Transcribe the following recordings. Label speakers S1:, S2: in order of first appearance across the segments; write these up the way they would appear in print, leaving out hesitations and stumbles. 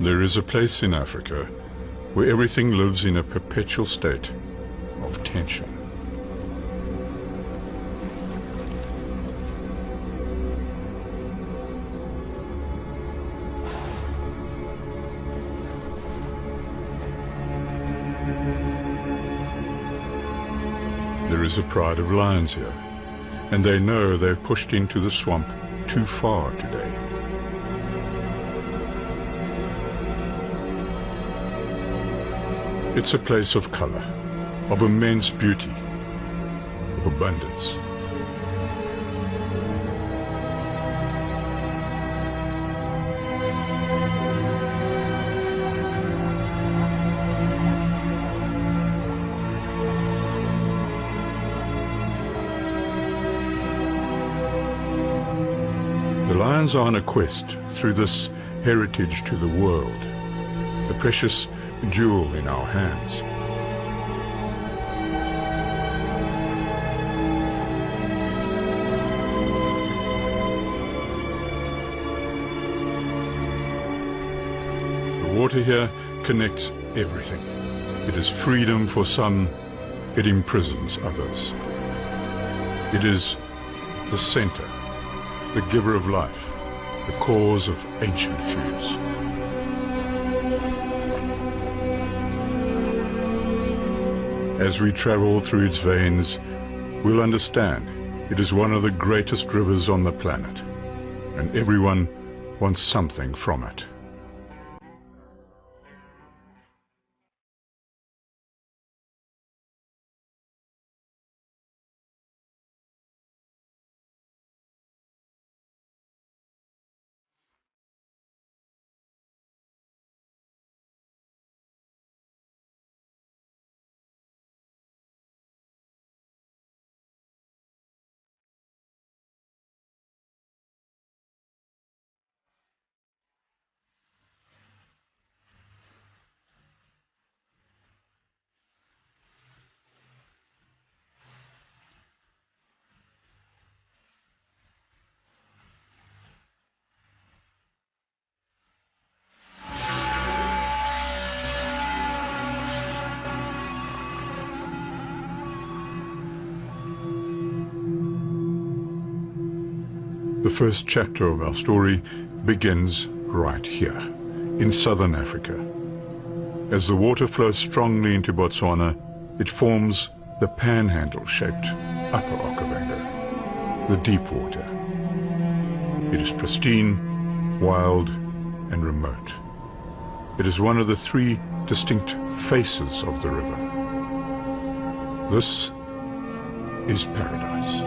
S1: There is a place in Africa where everything lives in a perpetual state of tension. There is a pride of lions here, and they know they've pushed into the swamp too far today. It's a place of color, of immense beauty, of abundance. The lions are on a quest through this heritage to the world, a precious jewel in our hands. The water here connects everything. It is freedom for some, it imprisons others. It is the center, the giver of life, the cause of ancient feuds. As we travel through its veins, we'll understand it is one of the greatest rivers on the planet, and everyone wants something from it. The first chapter of our story begins right here, in southern Africa. As the water flows strongly into Botswana, it forms the panhandle-shaped upper Okavango, the deep water. It is pristine, wild, and remote. It is one of the three distinct faces of the river. This is paradise.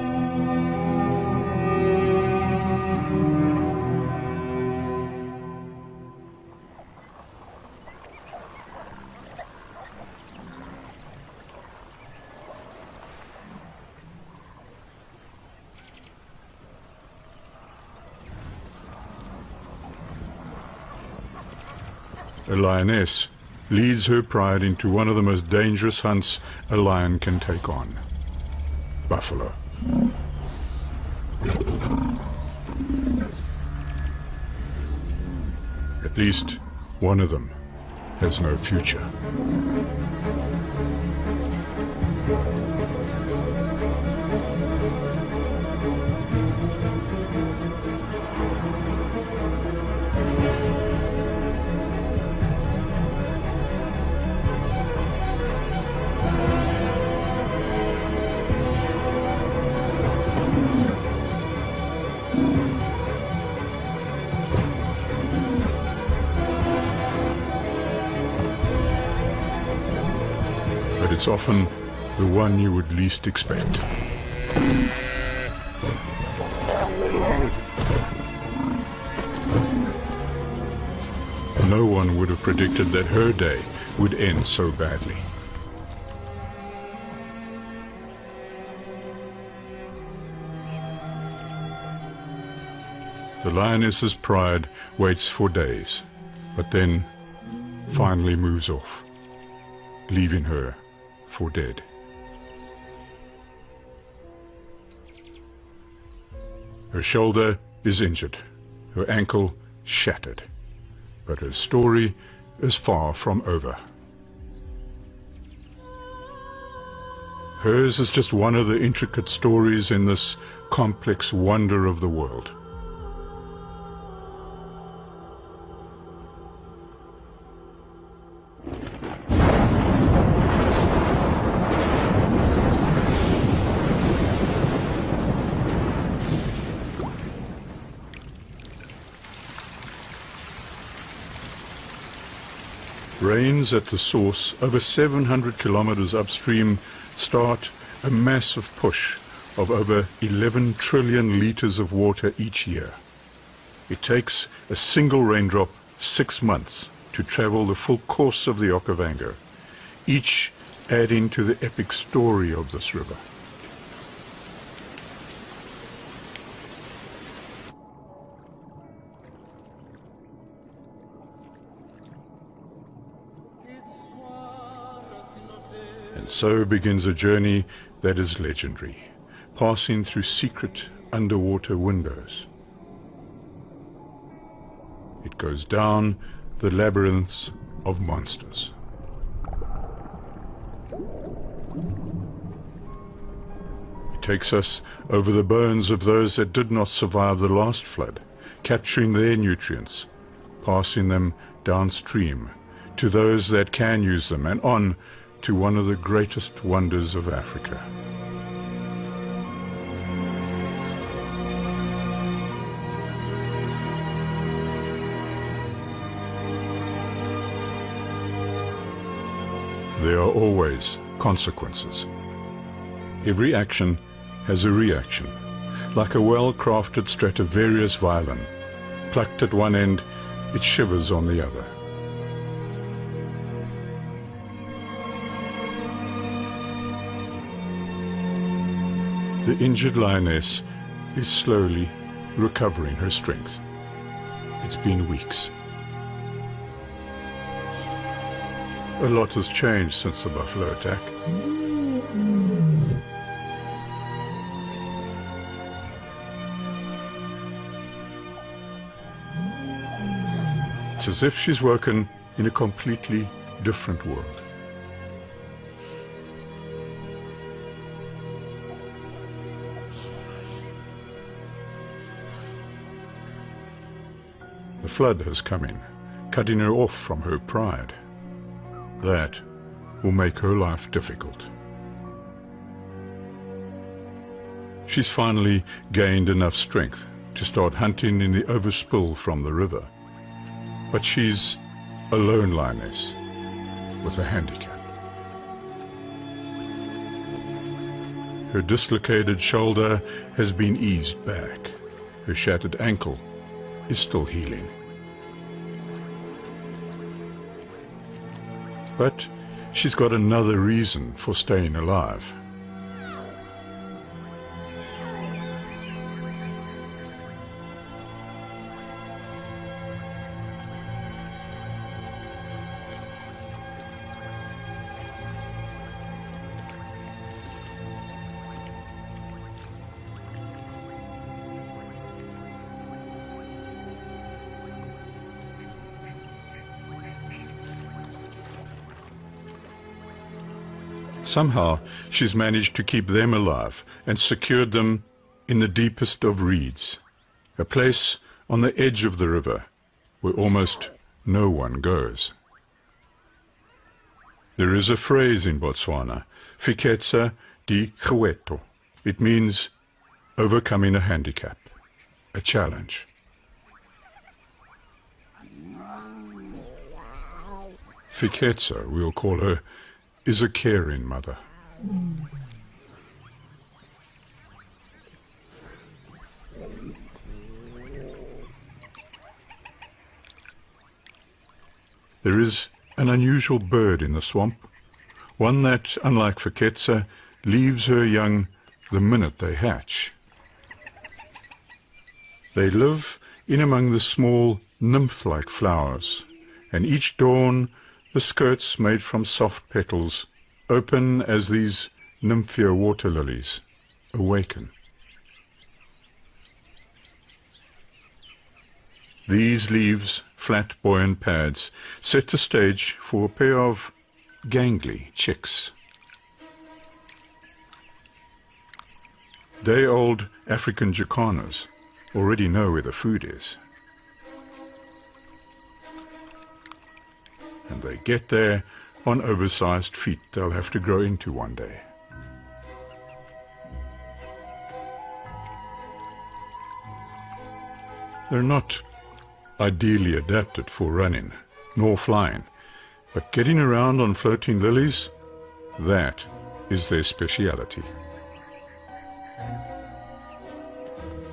S1: A lioness leads her pride into one of the most dangerous hunts a lion can take on: buffalo. At least one of them has no future. But it's often the one you would least expect. No one would have predicted that her day would end so badly. The lioness's pride waits for days, but then finally moves off, leaving her for dead. Her shoulder is injured, her ankle shattered. But her story is far from over. Hers is just one of the intricate stories in this complex wonder of the world. Rains at the source, over 700 kilometers upstream, start a massive push of over 11 trillion liters of water each year. It takes a single raindrop 6 months to travel the full course of the Okavango, each adding to the epic story of this river. And so begins a journey that is legendary, passing through secret underwater windows. It goes down the labyrinths of monsters. It takes us over the bones of those that did not survive the last flood, capturing their nutrients, passing them downstream to those that can use them, and on to one of the greatest wonders of Africa. There are always consequences. Every action has a reaction, like a well-crafted Stradivarius violin. Plucked at one end, it shivers on the other. The injured lioness is slowly recovering her strength. It's been weeks. A lot has changed since the buffalo attack. It's as if she's woken in a completely different world. The flood has come in, cutting her off from her pride. That will make her life difficult. She's finally gained enough strength to start hunting in the overspill from the river. But she's a lone lioness with a handicap. Her dislocated shoulder has been eased back. Her shattered ankle is still healing. But she's got another reason for staying alive. Somehow, she's managed to keep them alive and secured them in the deepest of reeds, a place on the edge of the river where almost no one goes. There is a phrase in Botswana, fiketsa di kgweto. It means overcoming a handicap, a challenge. Fiketsa, we'll call her, is a caring mother. There is an unusual bird in the swamp, one that, unlike Fiketsa, leaves her young the minute they hatch. They live in among the small nymph-like flowers, and each dawn the skirts made from soft petals open as these nymphia water lilies awaken. These leaves, flat buoyant pads, set the stage for a pair of gangly chicks. Day-old African jacanas already know where the food is. And they get there on oversized feet they'll have to grow into one day. They're not ideally adapted for running, nor flying, but getting around on floating lilies, that is their speciality.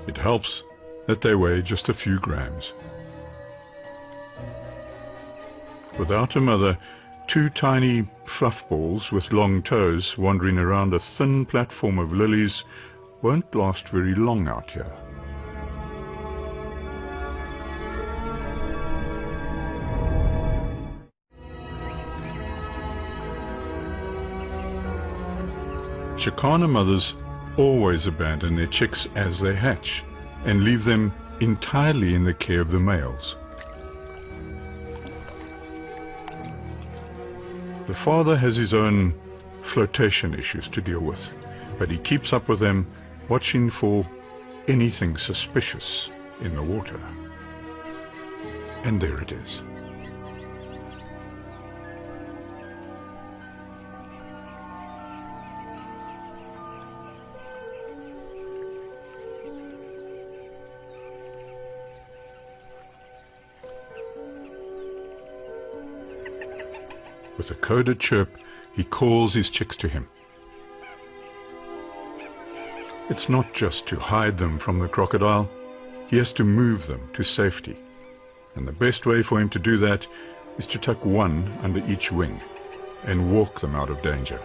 S1: It helps that they weigh just a few grams. Without a mother, two tiny fluff balls with long toes wandering around a thin platform of lilies won't last very long out here. Jacana mothers always abandon their chicks as they hatch and leave them entirely in the care of the males. The father has his own flotation issues to deal with, but he keeps up with them, watching for anything suspicious in the water. And there it is. With a coded chirp, he calls his chicks to him. It's not just to hide them from the crocodile, he has to move them to safety. And the best way for him to do that is to tuck one under each wing and walk them out of danger.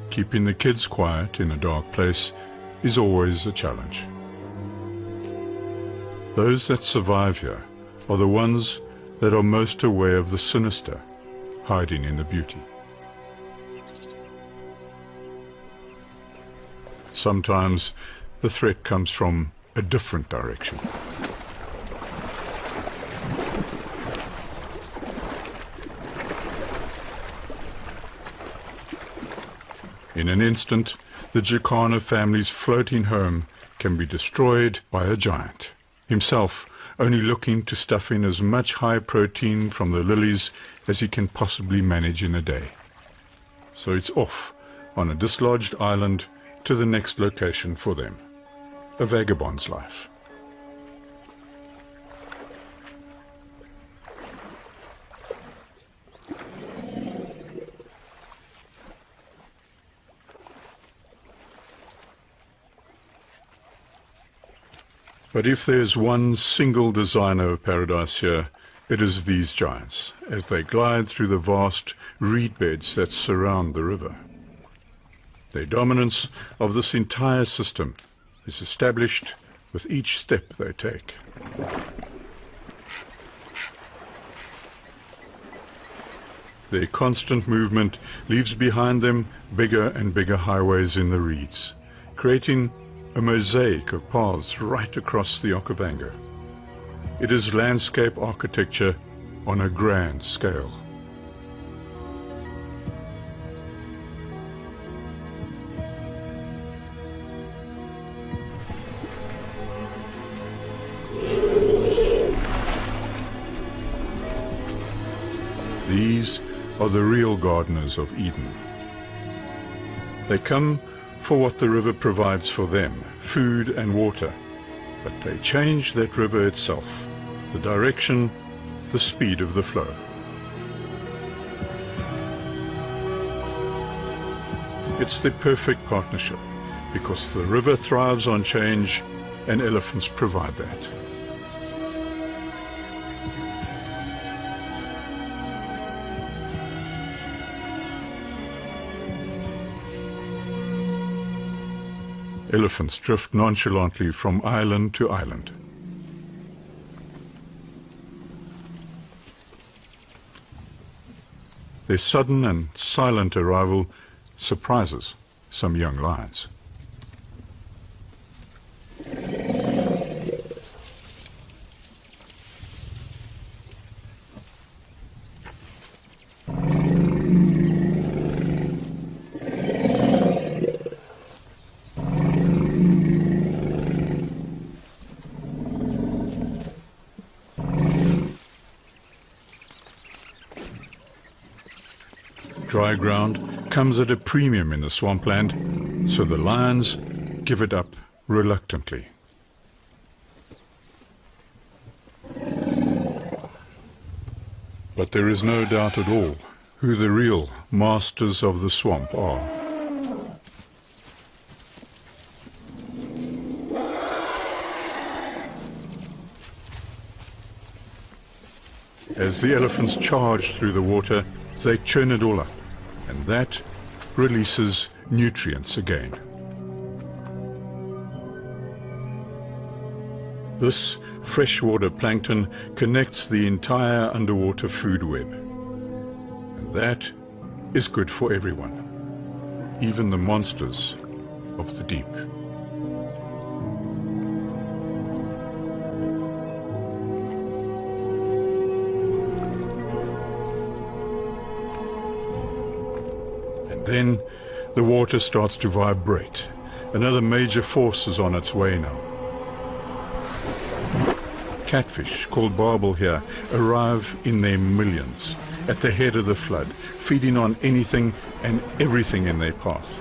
S1: Keeping the kids quiet in a dark place is always a challenge. Those that survive here are the ones that are most aware of the sinister hiding in the beauty. Sometimes the threat comes from a different direction. In an instant, the Jacana family's floating home can be destroyed by a giant, himself only looking to stuff in as much high protein from the lilies as he can possibly manage in a day. So it's off on a dislodged island to the next location for them, a vagabond's life. But if there's one single designer of paradise here, it is these giants, as they glide through the vast reed beds that surround the river. Their dominance of this entire system is established with each step they take. Their constant movement leaves behind them bigger and bigger highways in the reeds, creating a mosaic of paths right across the Okavango. It is landscape architecture on a grand scale. These are the real gardeners of Eden. They come for what the river provides for them, food and water, but they change that river itself, the direction, the speed of the flow. It's the perfect partnership, because the river thrives on change and elephants provide that. Elephants drift nonchalantly from island to island. Their sudden and silent arrival surprises some young lions. Dry ground comes at a premium in the swampland, so the lions give it up reluctantly. But there is no doubt at all who the real masters of the swamp are. As the elephants charge through the water, they churn it all up, and that releases nutrients again. This freshwater plankton connects the entire underwater food web, and that is good for everyone, even the monsters of the deep. Then the water starts to vibrate. Another major force is on its way now. Catfish, called barbel here, arrive in their millions at the head of the flood, feeding on anything and everything in their path.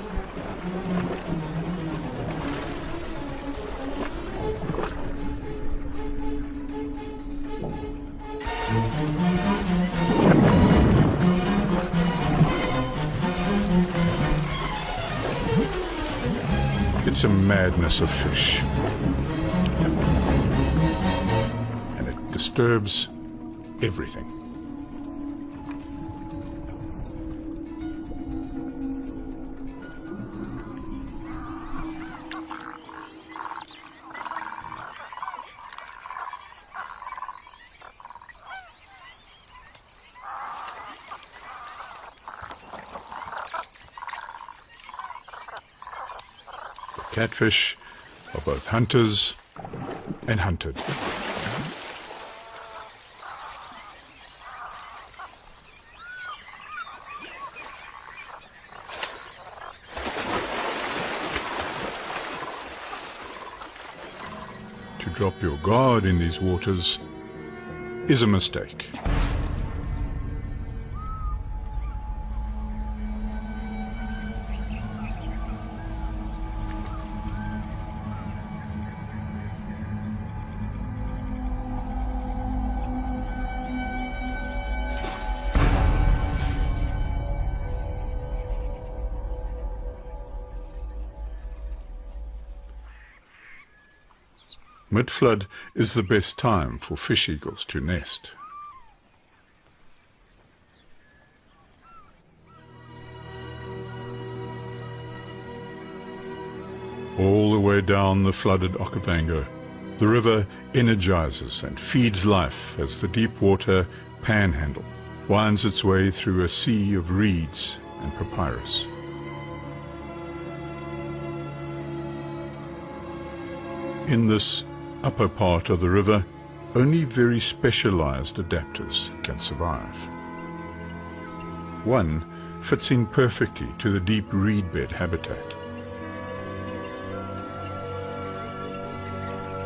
S1: It's a madness of fish, and it disturbs everything. Catfish are both hunters and hunted. To drop your guard in these waters is a mistake. Mid-flood is the best time for fish eagles to nest. All the way down the flooded Okavango, the river energizes and feeds life as the deep water panhandle winds its way through a sea of reeds and papyrus. In this upper part of the river, only very specialized adapters can survive. One fits in perfectly to the deep reed bed habitat.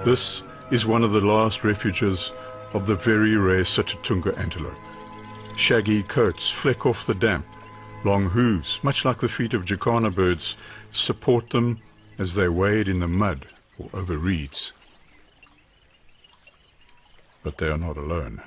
S1: This is one of the last refuges of the very rare Sitatunga antelope. Shaggy coats fleck off the damp. Long hooves, much like the feet of jacana birds, support them as they wade in the mud or over reeds. But they are not alone.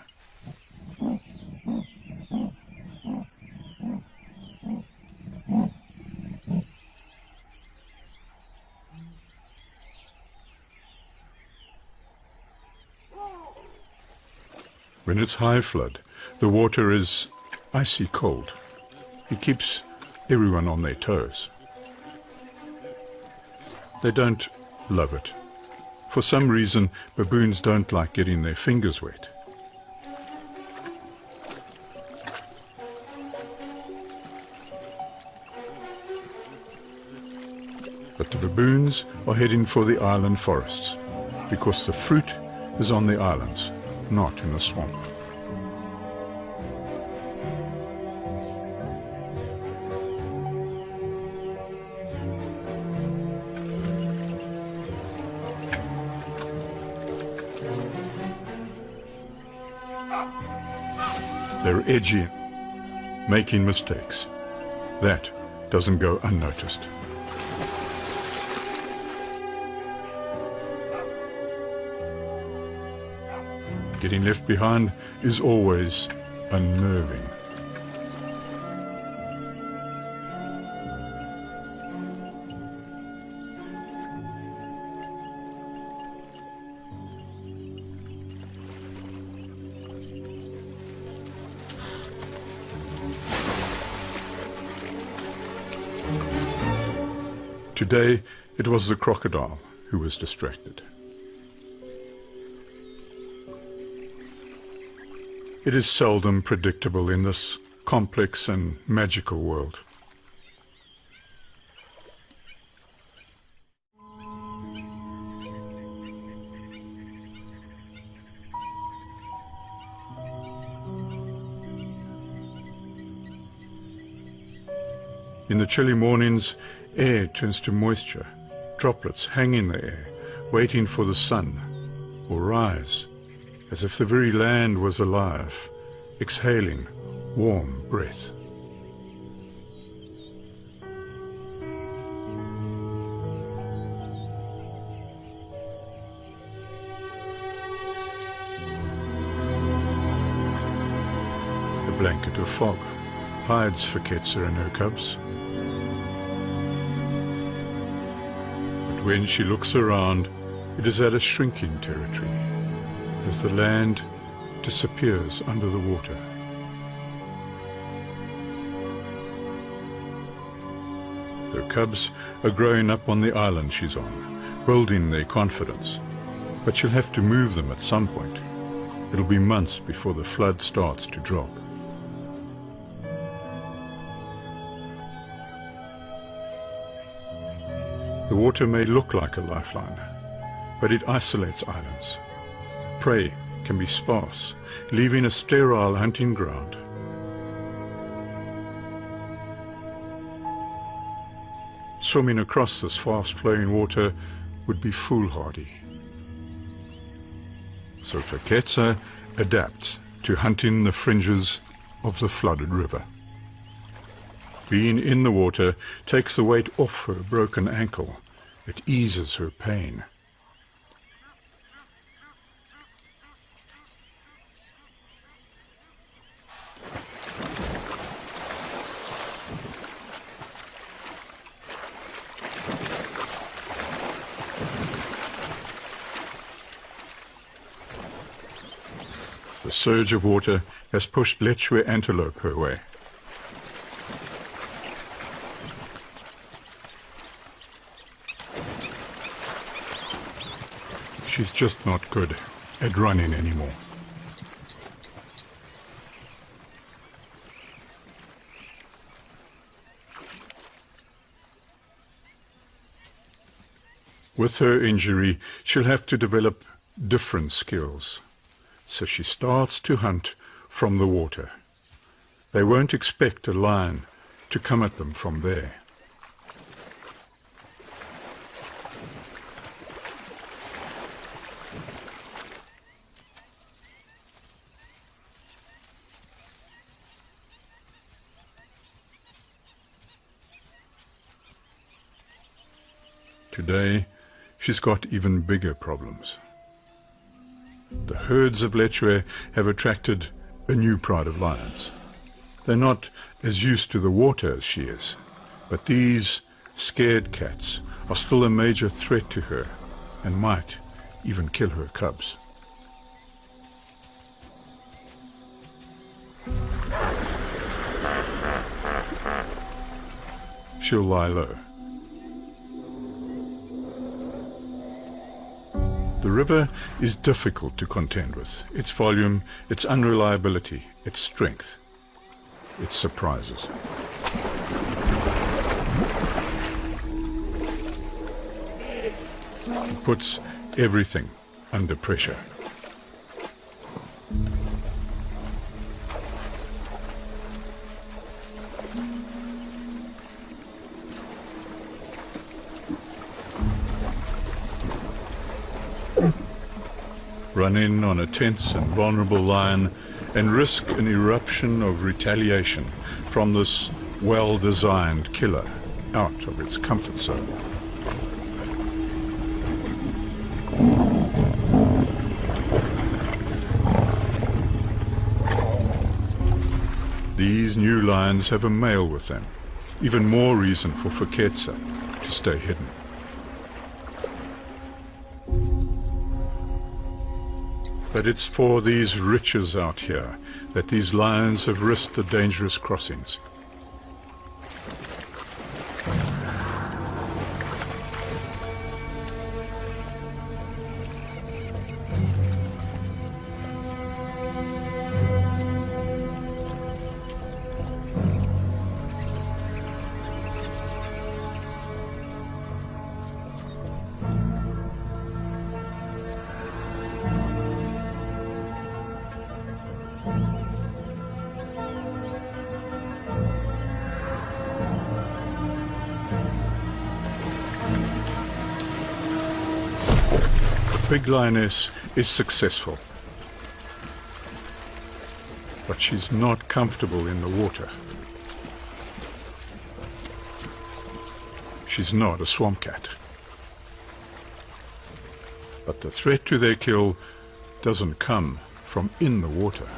S1: When it's high flood, the water is icy cold. It keeps everyone on their toes. They don't love it. For some reason, baboons don't like getting their fingers wet. But the baboons are heading for the island forests, because the fruit is on the islands, not in the swamp. They're edgy, making mistakes. That doesn't go unnoticed. Getting left behind is always unnerving. Today, it was the crocodile who was distracted. It is seldom predictable in this complex and magical world. In the chilly mornings, air turns to moisture. Droplets hang in the air, waiting for the sun, or rise, as if the very land was alive, exhaling warm breath. The blanket of fog hides Faketsa and her cubs. But when she looks around, it is at a shrinking territory, as the land disappears under the water. Her cubs are growing up on the island she's on, building their confidence. But she'll have to move them at some point. It'll be months before the flood starts to drop. The water may look like a lifeline, but it isolates islands. Prey can be sparse, leaving a sterile hunting ground. Swimming across this fast-flowing water would be foolhardy. So Faketsa adapts to hunting the fringes of the flooded river. Being in the water takes the weight off her broken ankle. It eases her pain. The surge of water has pushed Lechwe antelope her way. She's just not good at running anymore. With her injury, she'll have to develop different skills. So she starts to hunt from the water. They won't expect a lion to come at them from there. Today, she's got even bigger problems. The herds of Lechwe have attracted a new pride of lions. They're not as used to the water as she is, but these scared cats are still a major threat to her and might even kill her cubs. She'll lie low. The river is difficult to contend with. Its volume, its unreliability, its strength, its surprises. It puts everything under pressure. Run in on a tense and vulnerable lion and risk an eruption of retaliation from this well-designed killer out of its comfort zone. These new lions have a male with them, even more reason for Feketsa to stay hidden. But it's for these riches out here that these lions have risked the dangerous crossings. Big lioness is successful, but she's not comfortable in the water. She's not a swamp cat. But the threat to their kill doesn't come from in the water.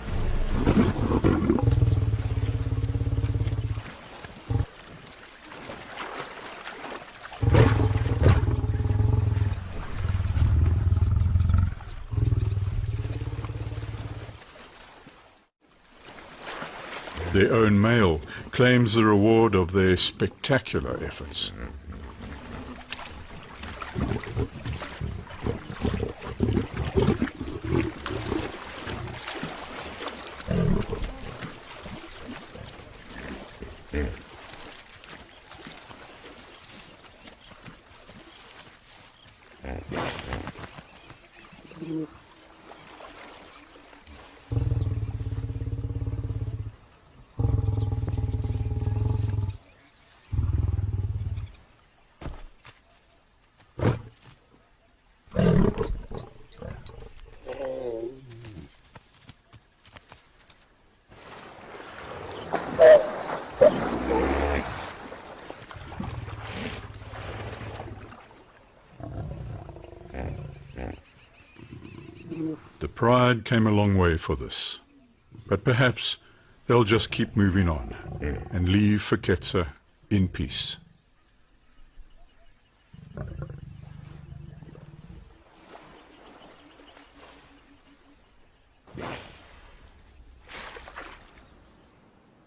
S1: Their own male claims the reward of their spectacular efforts. The pride came a long way for this, but perhaps they'll just keep moving on and leave Feketsa in peace.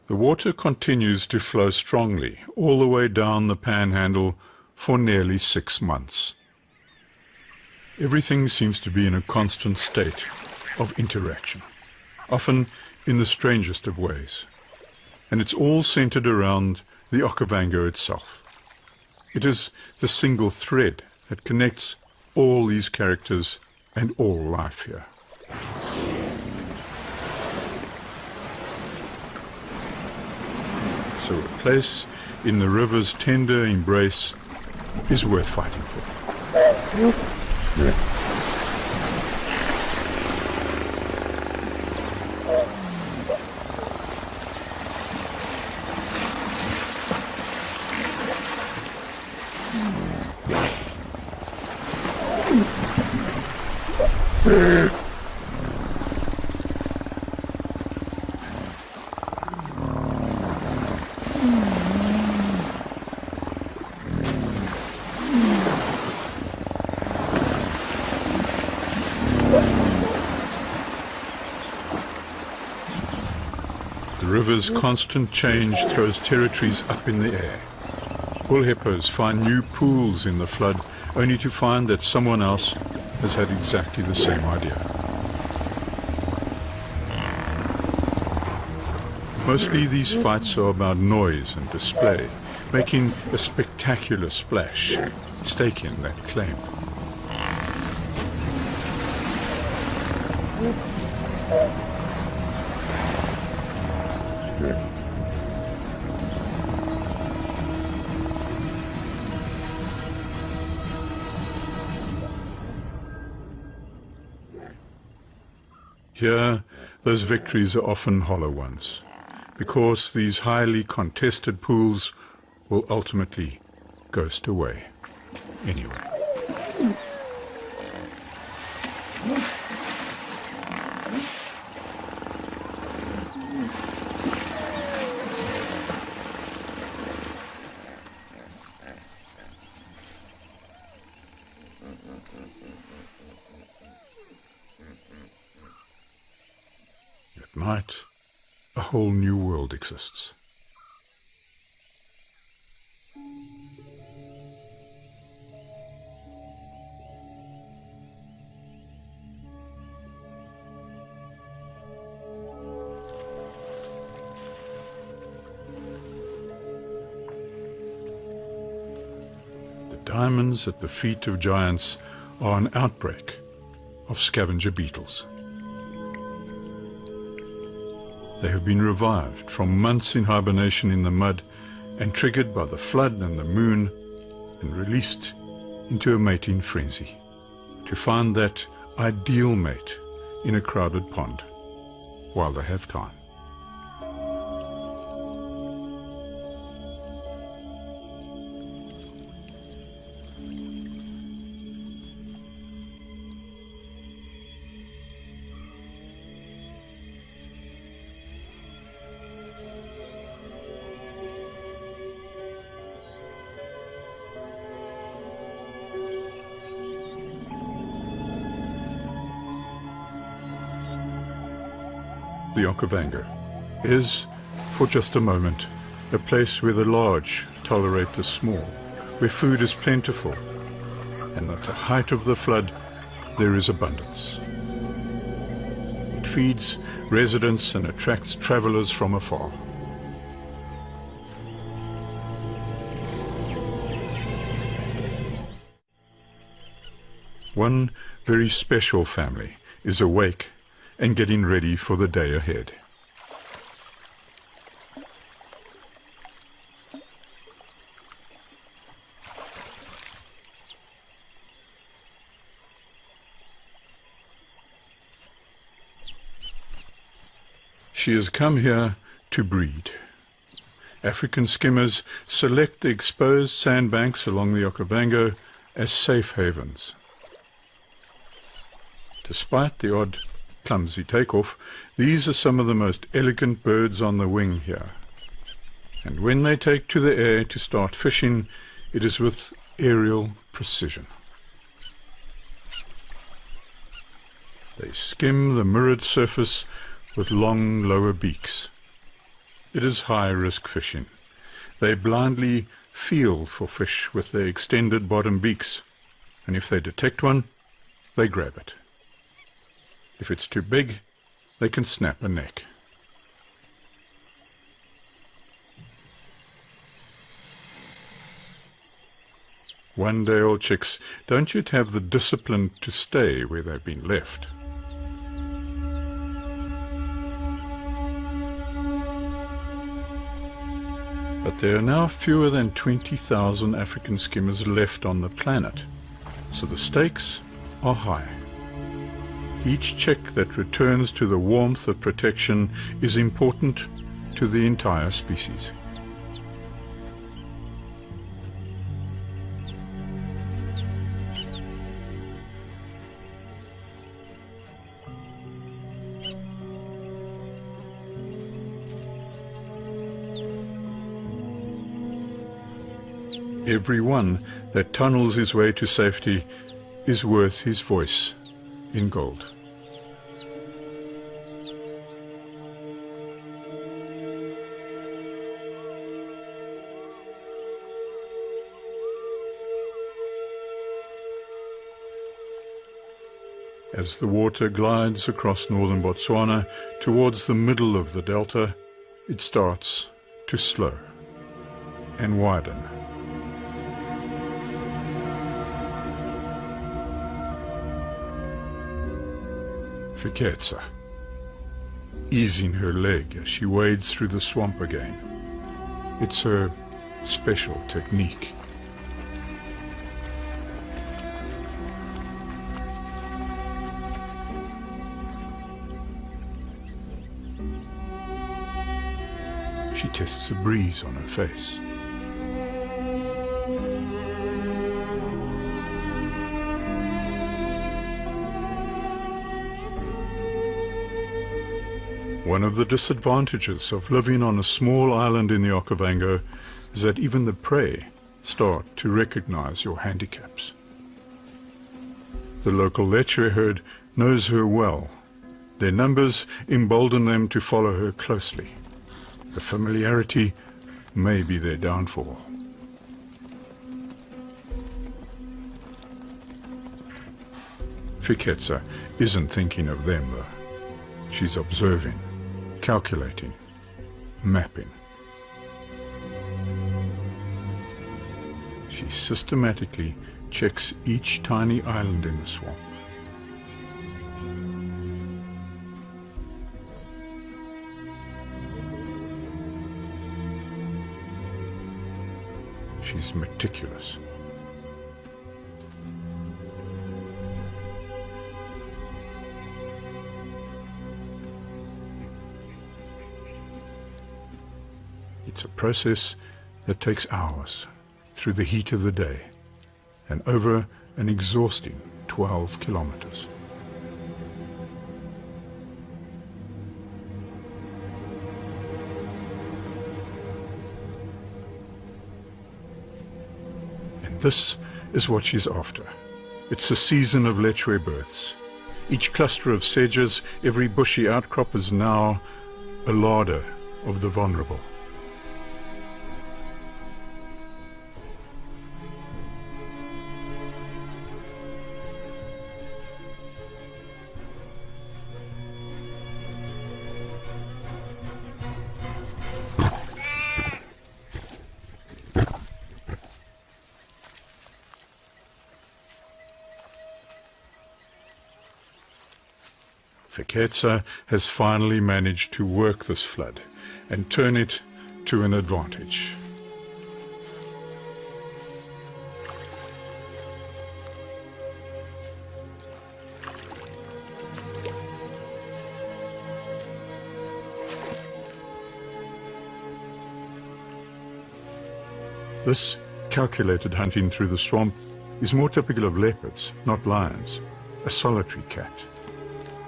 S1: The water continues to flow strongly all the way down the panhandle for nearly 6 months. Everything seems to be in a constant state of interaction, often in the strangest of ways. And it's all centered around the Okavango itself. It is the single thread that connects all these characters and all life here. So a place in the river's tender embrace is worth fighting for. The river's constant change throws territories up in the air. Bull hippos find new pools in the flood, only to find that someone else has had exactly the same idea. Mostly these fights are about noise and display, making a spectacular splash, staking that claim. Here, those victories are often hollow ones, because these highly contested pools will ultimately ghost away anyway. At night, a whole new world exists. The diamonds at the feet of giants are an outbreak of scavenger beetles. They have been revived from months in hibernation in the mud and triggered by the flood and the moon and released into a mating frenzy to find that ideal mate in a crowded pond while they have time. The Okavango is, for just a moment, a place where the large tolerate the small, where food is plentiful, and at the height of the flood there is abundance. It feeds residents and attracts travelers from afar. One very special family is awake and getting ready for the day ahead. She has come here to breed. African skimmers select the exposed sandbanks along the Okavango as safe havens. Despite the odd clumsy takeoff, these are some of the most elegant birds on the wing here. And when they take to the air to start fishing, it is with aerial precision. They skim the mirrored surface with long lower beaks. It is high-risk fishing. They blindly feel for fish with their extended bottom beaks, and if they detect one, they grab it. If it's too big, they can snap a neck. One-day-old chicks don't yet have the discipline to stay where they've been left. But there are now fewer than 20,000 African skimmers left on the planet, so the stakes are high. Each chick that returns to the warmth of protection is important to the entire species. Every one that tunnels his way to safety is worth his voice in gold. As the water glides across northern Botswana towards the middle of the delta, it starts to slow and widen. Fiketsa, easing her leg as she wades through the swamp again. It's her special technique. She tests the breeze on her face. One of the disadvantages of living on a small island in the Okavango is that even the prey start to recognize your handicaps. The local leopard herd knows her well. Their numbers embolden them to follow her closely. The familiarity may be their downfall. Fiketsa isn't thinking of them though. She's observing, calculating, mapping. She systematically checks each tiny island in the swamp. She's meticulous. It's a process that takes hours through the heat of the day and over an exhausting 12 kilometers. And this is what she's after. It's the season of leche births. Each cluster of sedges, every bushy outcrop is now a larder of the vulnerable. Fiketsa has finally managed to work this flood and turn it to an advantage. This calculated hunting through the swamp is more typical of leopards, not lions, a solitary cat.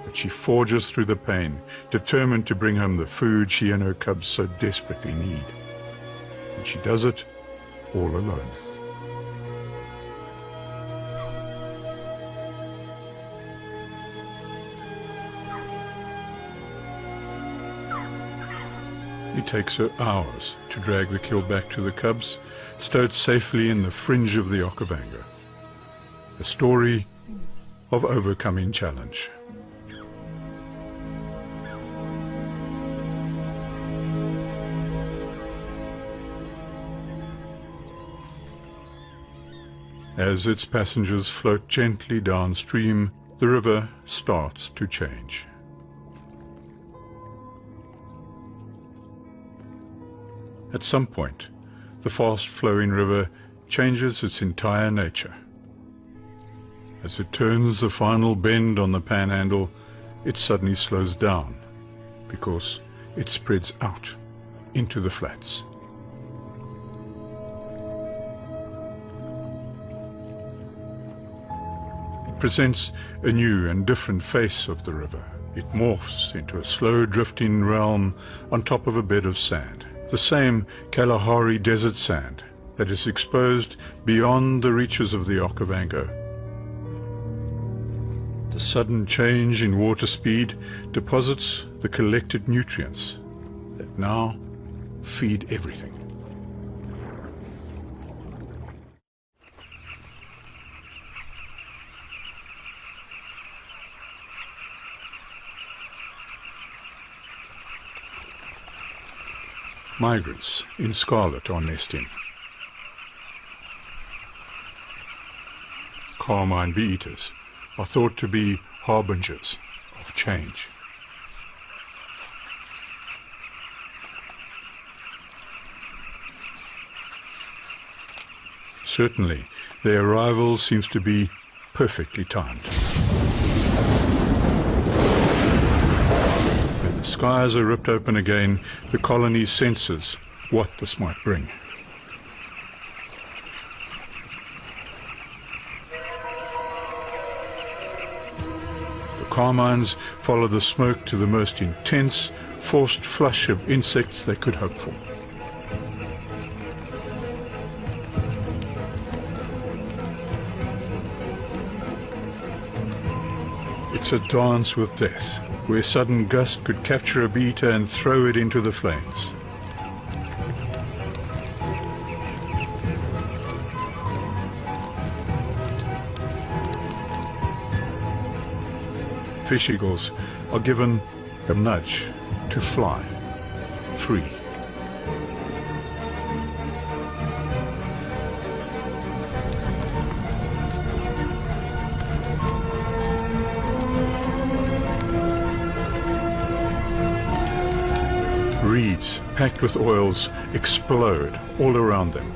S1: But she forges through the pain, determined to bring home the food she and her cubs so desperately need. And she does it all alone. It takes her hours to drag the kill back to the cubs, stowed safely in the fringe of the Okavango. A story of overcoming challenge. As its passengers float gently downstream, the river starts to change. At some point, the fast-flowing river changes its entire nature. As it turns the final bend on the panhandle, it suddenly slows down because it spreads out into the flats. Presents a new and different face of the river. It morphs into a slow drifting realm on top of a bed of sand, the same Kalahari desert sand that is exposed beyond the reaches of the Okavango. The sudden change in water speed deposits the collected nutrients that now feed everything. Migrants in scarlet are nesting. Carmine bee-eaters are thought to be harbingers of change. Certainly, their arrival seems to be perfectly timed. When the skies are ripped open again, the colony senses what this might bring. The carmines follow the smoke to the most intense, forced flush of insects they could hope for. It's a dance with death, where a sudden gust could capture a bee-eater and throw it into the flames. Fish eagles are given a nudge to fly free. Reeds packed with oils explode all around them.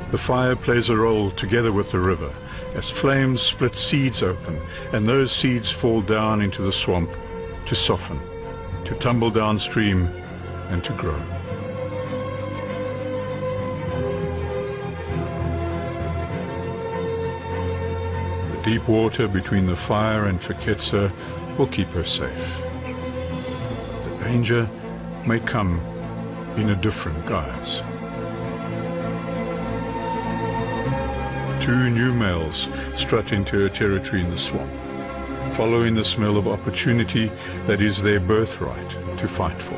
S1: The fire plays a role together with the river, as flames split seeds open, and those seeds fall down into the swamp to soften, to tumble downstream, and to grow. The deep water between the fire and Fiketsa will keep her safe. The danger may come in a different guise. Two new males strut into her territory in the swamp, following the smell of opportunity that is their birthright to fight for.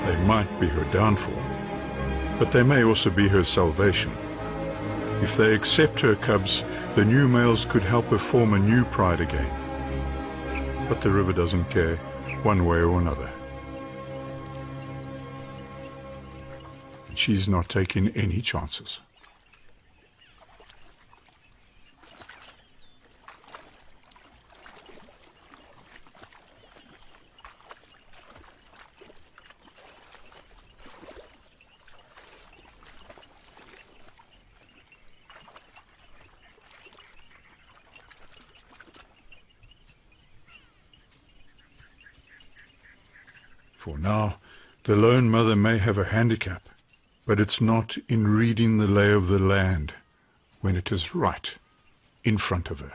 S1: They might be her downfall, but they may also be her salvation. If they accept her cubs, the new males could help her form a new pride again. But the river doesn't care, one way or another. She's not taking any chances. For now, the lone mother may have a handicap, but it's not in reading the lay of the land when it is right in front of her.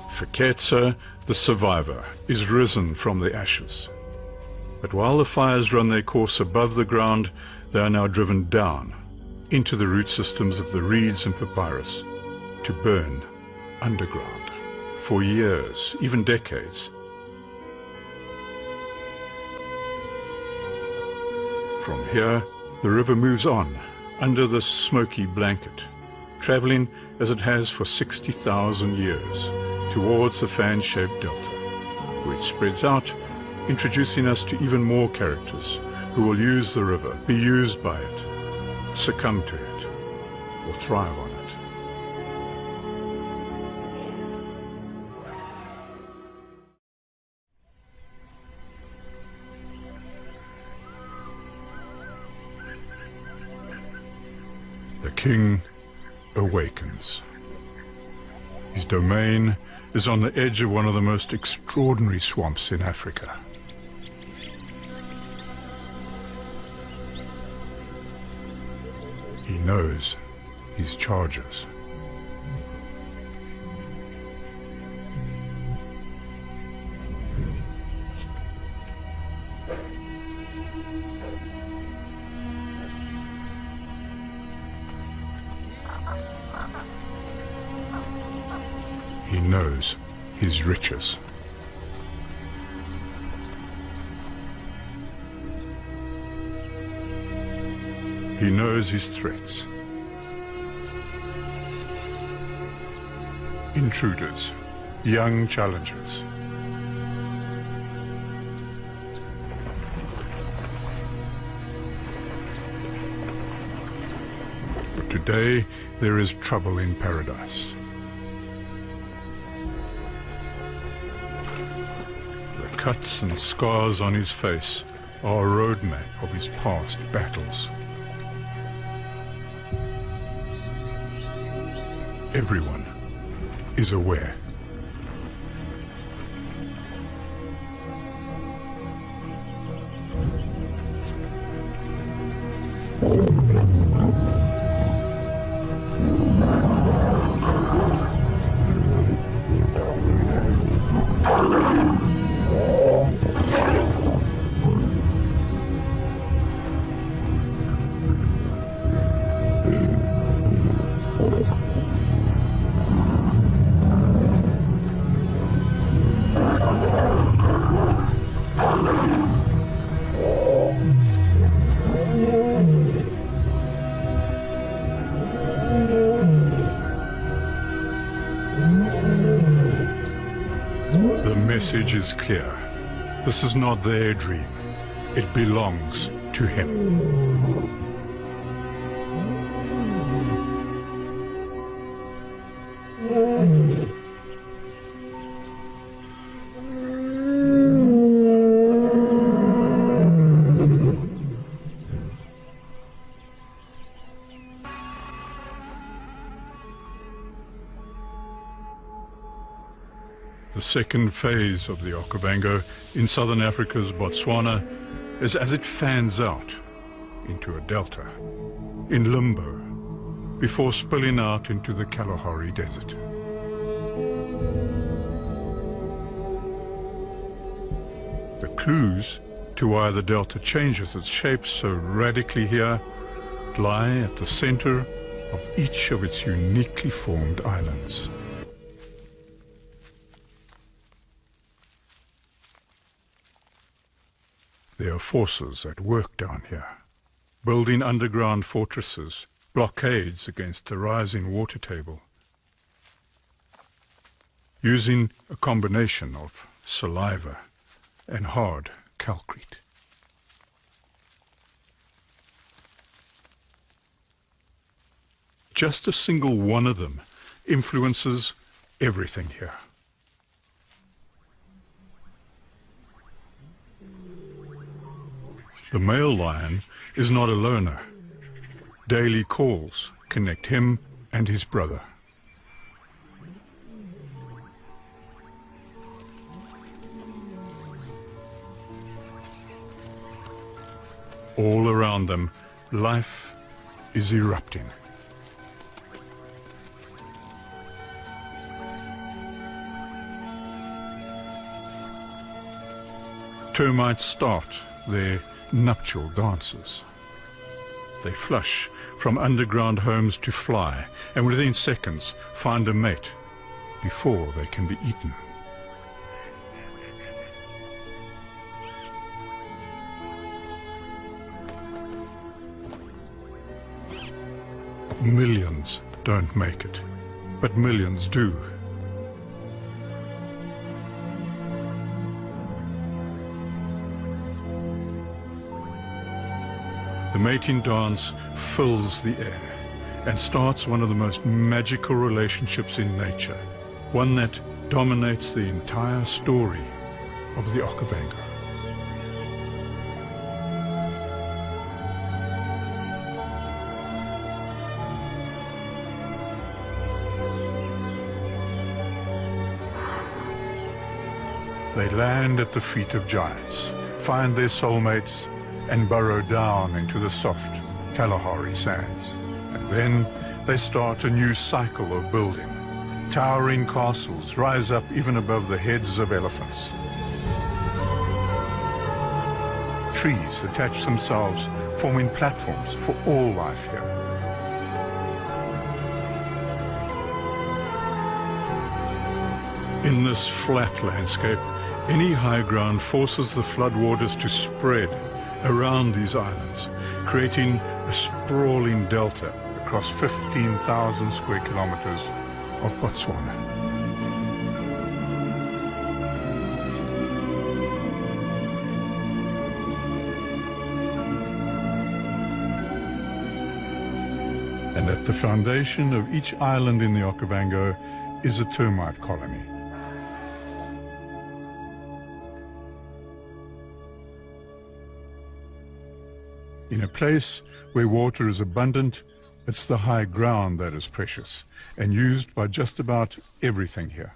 S1: Fiketsa, the survivor, is risen from the ashes. But while the fires run their course above the ground, they are now driven down into the root systems of the reeds and papyrus to burn underground for years, even decades. From here, the river moves on under the smoky blanket, traveling as it has for 60,000 years, towards the fan-shaped delta, where it spreads out, introducing us to even more characters who will use the river, be used by it, succumb to it, or thrive on it. The king awakens. His domain is on the edge of one of the most extraordinary swamps in Africa. He knows his charges. knows his riches. He knows his threats. Intruders, young challengers. But today there is trouble in paradise. The cuts and scars on his face are a roadmap of his past battles. Everyone is aware. The message is clear. This is not their dream. It belongs to him. The second phase of the Okavango in southern Africa's Botswana is as it fans out into a delta, in limbo, before spilling out into the Kalahari Desert. The clues to why the delta changes its shape so radically here lie at the center of each of its uniquely formed islands. There are forces at work down here, building underground fortresses, blockades against the rising water table, using a combination of saliva and hard calcrete. Just a single one of them influences everything here. The male lion is not a loner. Daily calls connect him and his brother. All around them, life is erupting. Termites start their nuptial dances. They flush from underground homes to fly, and within seconds find a mate before they can be eaten. Millions don't make it, but millions do. The mating dance fills the air and starts one of the most magical relationships in nature, one that dominates the entire story of the Okavango. They land at the feet of giants, find their soulmates, and burrow down into the soft Kalahari sands. And then they start a new cycle of building. Towering castles rise up even above the heads of elephants. Trees attach themselves, forming platforms for all life here. In this flat landscape, any high ground forces the floodwaters to spread around these islands, creating a sprawling delta across 15,000 square kilometers of Botswana. And at the foundation of each island in the Okavango is a termite colony. In a place where water is abundant, it's the high ground that is precious and used by just about everything here.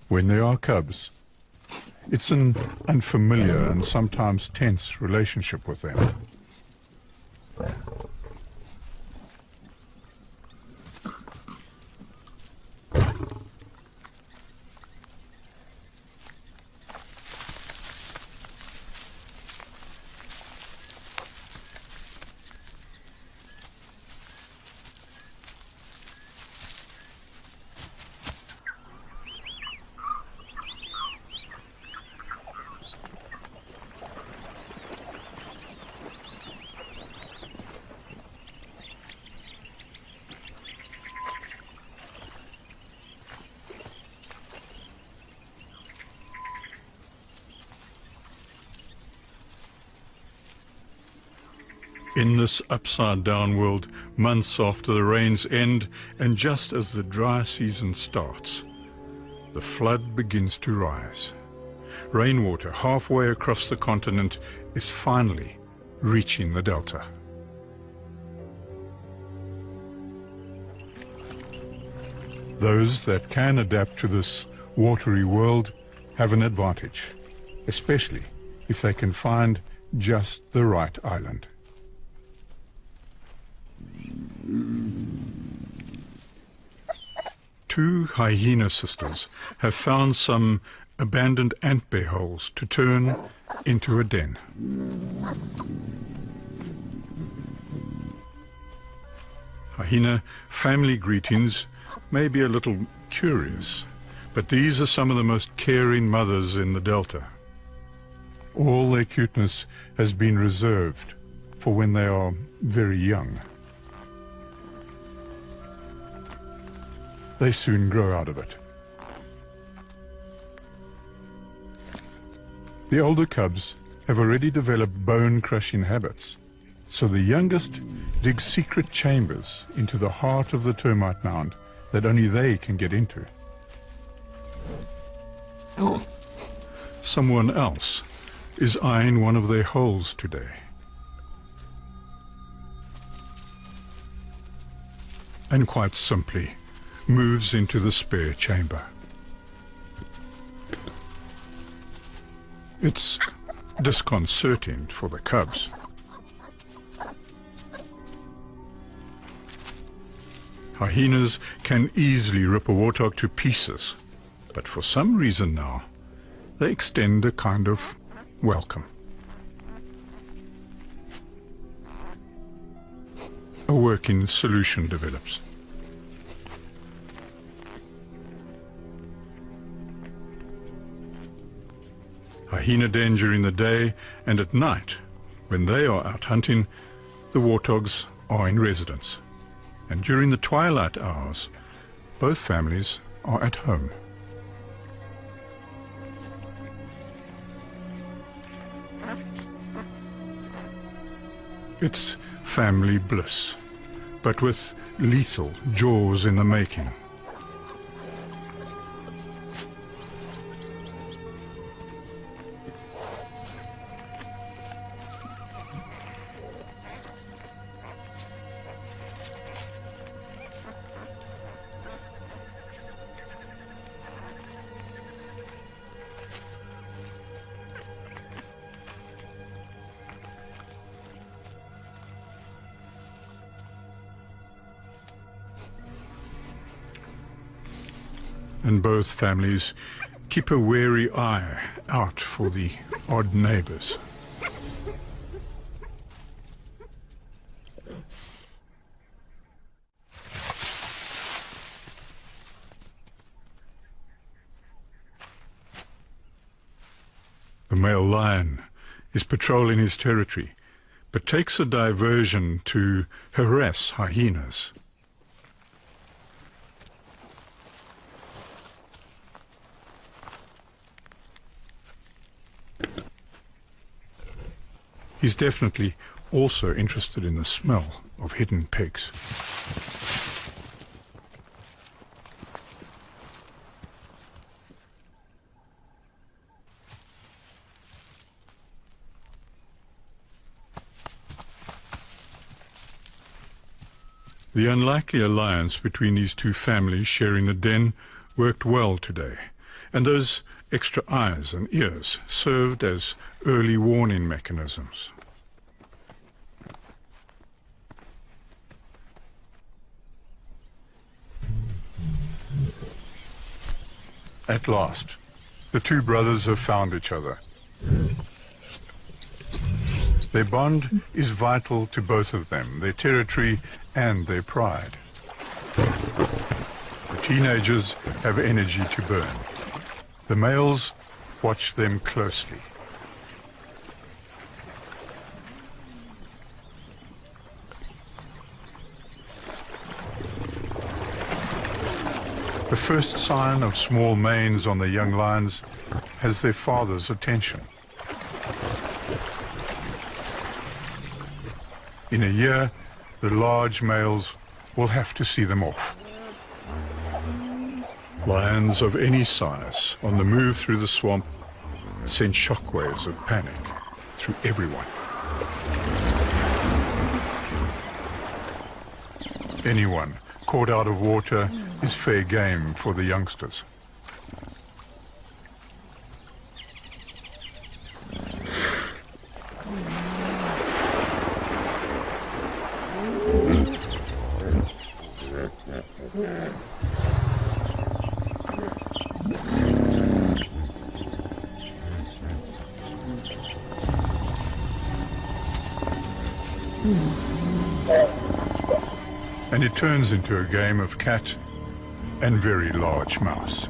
S1: When there are cubs, it's an unfamiliar and sometimes tense relationship with them. In this upside-down world, months after the rains end, and just as the dry season starts, the flood begins to rise. Rainwater halfway across the continent is finally reaching the delta. Those that can adapt to this watery world have an advantage, especially if they can find just the right island. Two hyena sisters have found some abandoned ant bear holes to turn into a den. Hyena family greetings may be a little curious, but these are some of the most caring mothers in the delta. All their cuteness has been reserved for when they are very young. They soon grow out of it. The older cubs have already developed bone-crushing habits, so the youngest dig secret chambers into the heart of the termite mound that only they can get into. Someone else is eyeing one of their holes today. And quite simply, moves into the spare chamber. It's disconcerting for the cubs. Hyenas can easily rip a warthog to pieces, but for some reason now, they extend a kind of welcome. A working solution develops. Hyena den during the day, and at night, when they are out hunting, the warthogs are in residence. And during the twilight hours, both families are at home. It's family bliss, but with lethal jaws in the making. and both families keep a wary eye out for the odd neighbors. The male lion is patrolling his territory, but takes a diversion to harass hyenas. He's definitely also interested in the smell of hidden pigs. The unlikely alliance between these two families sharing the den worked well today, and those extra eyes and ears served as early warning mechanisms. At last, the two brothers have found each other. Their bond is vital to both of them, their territory and their pride. The teenagers have energy to burn. The males watch them closely. The first sign of small manes on the young lions has their father's attention. In a year, the large males will have to see them off. Lions of any size on the move through the swamp send shockwaves of panic through everyone. Anyone caught out of water is fair game for the youngsters. And it turns into a game of cat and very large mouse.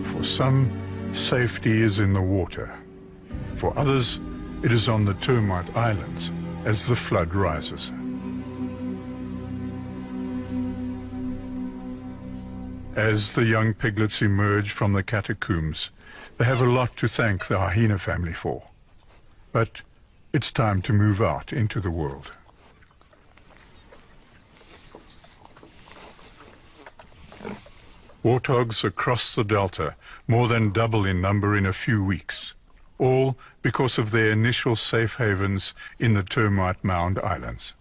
S1: For some, safety is in the water. For others, it is on the termite islands as the flood rises. As the young piglets emerge from the catacombs, they have a lot to thank the hyena family for. But it's time to move out into the world. Warthogs across the delta more than double in number in a few weeks, all because of their initial safe havens in the termite mound islands.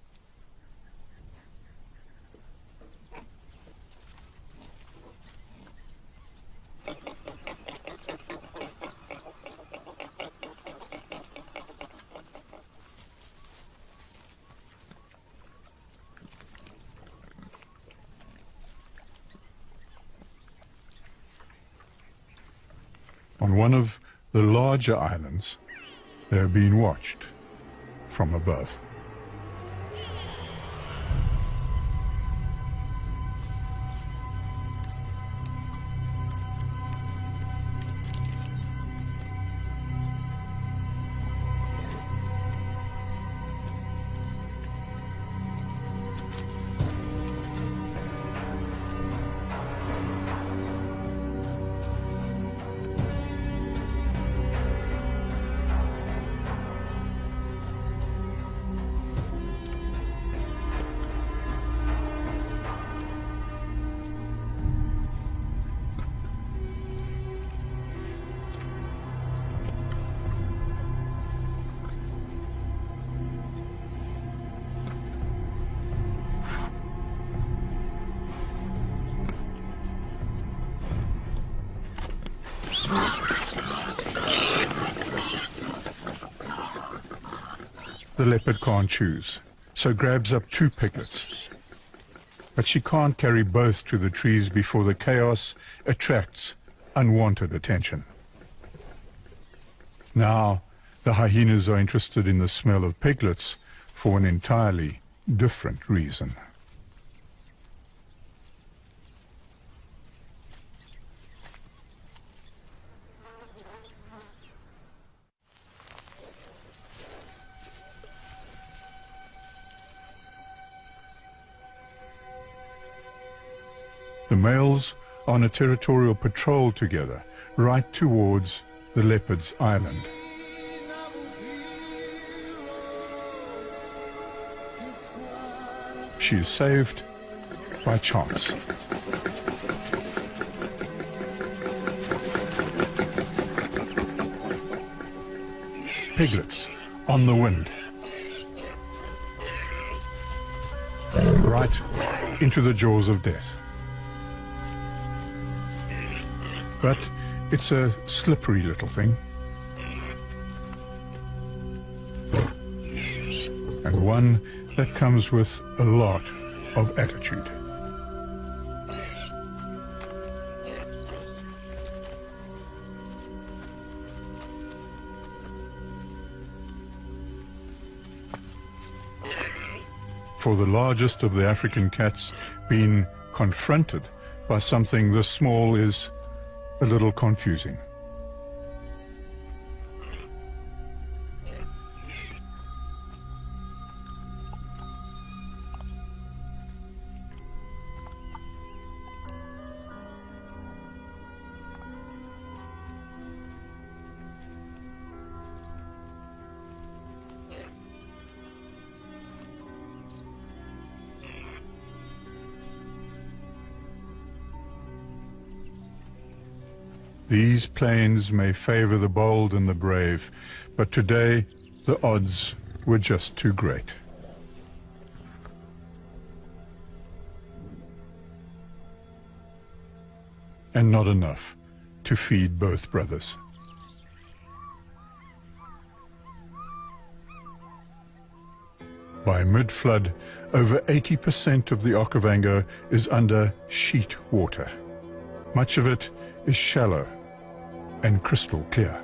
S1: On one of the larger islands, they are being watched from above. the leopard can't choose, so grabs up 2 piglets. But she can't carry both to the trees before the chaos attracts unwanted attention. Now, the hyenas are interested in the smell of piglets for an entirely different reason. The males are on a territorial patrol together, right towards the leopard's island. She is saved by chance. Piglets on the wind. Right into the jaws of death. But it's a slippery little thing. And one that comes with a lot of attitude. For the largest of the African cats, being confronted by something this small is a little confusing. These plains may favor the bold and the brave, but today the odds were just too great. And not enough to feed both brothers. By mid-flood, over 80% of the Okavango is under sheet water. Much of it is shallow and crystal clear.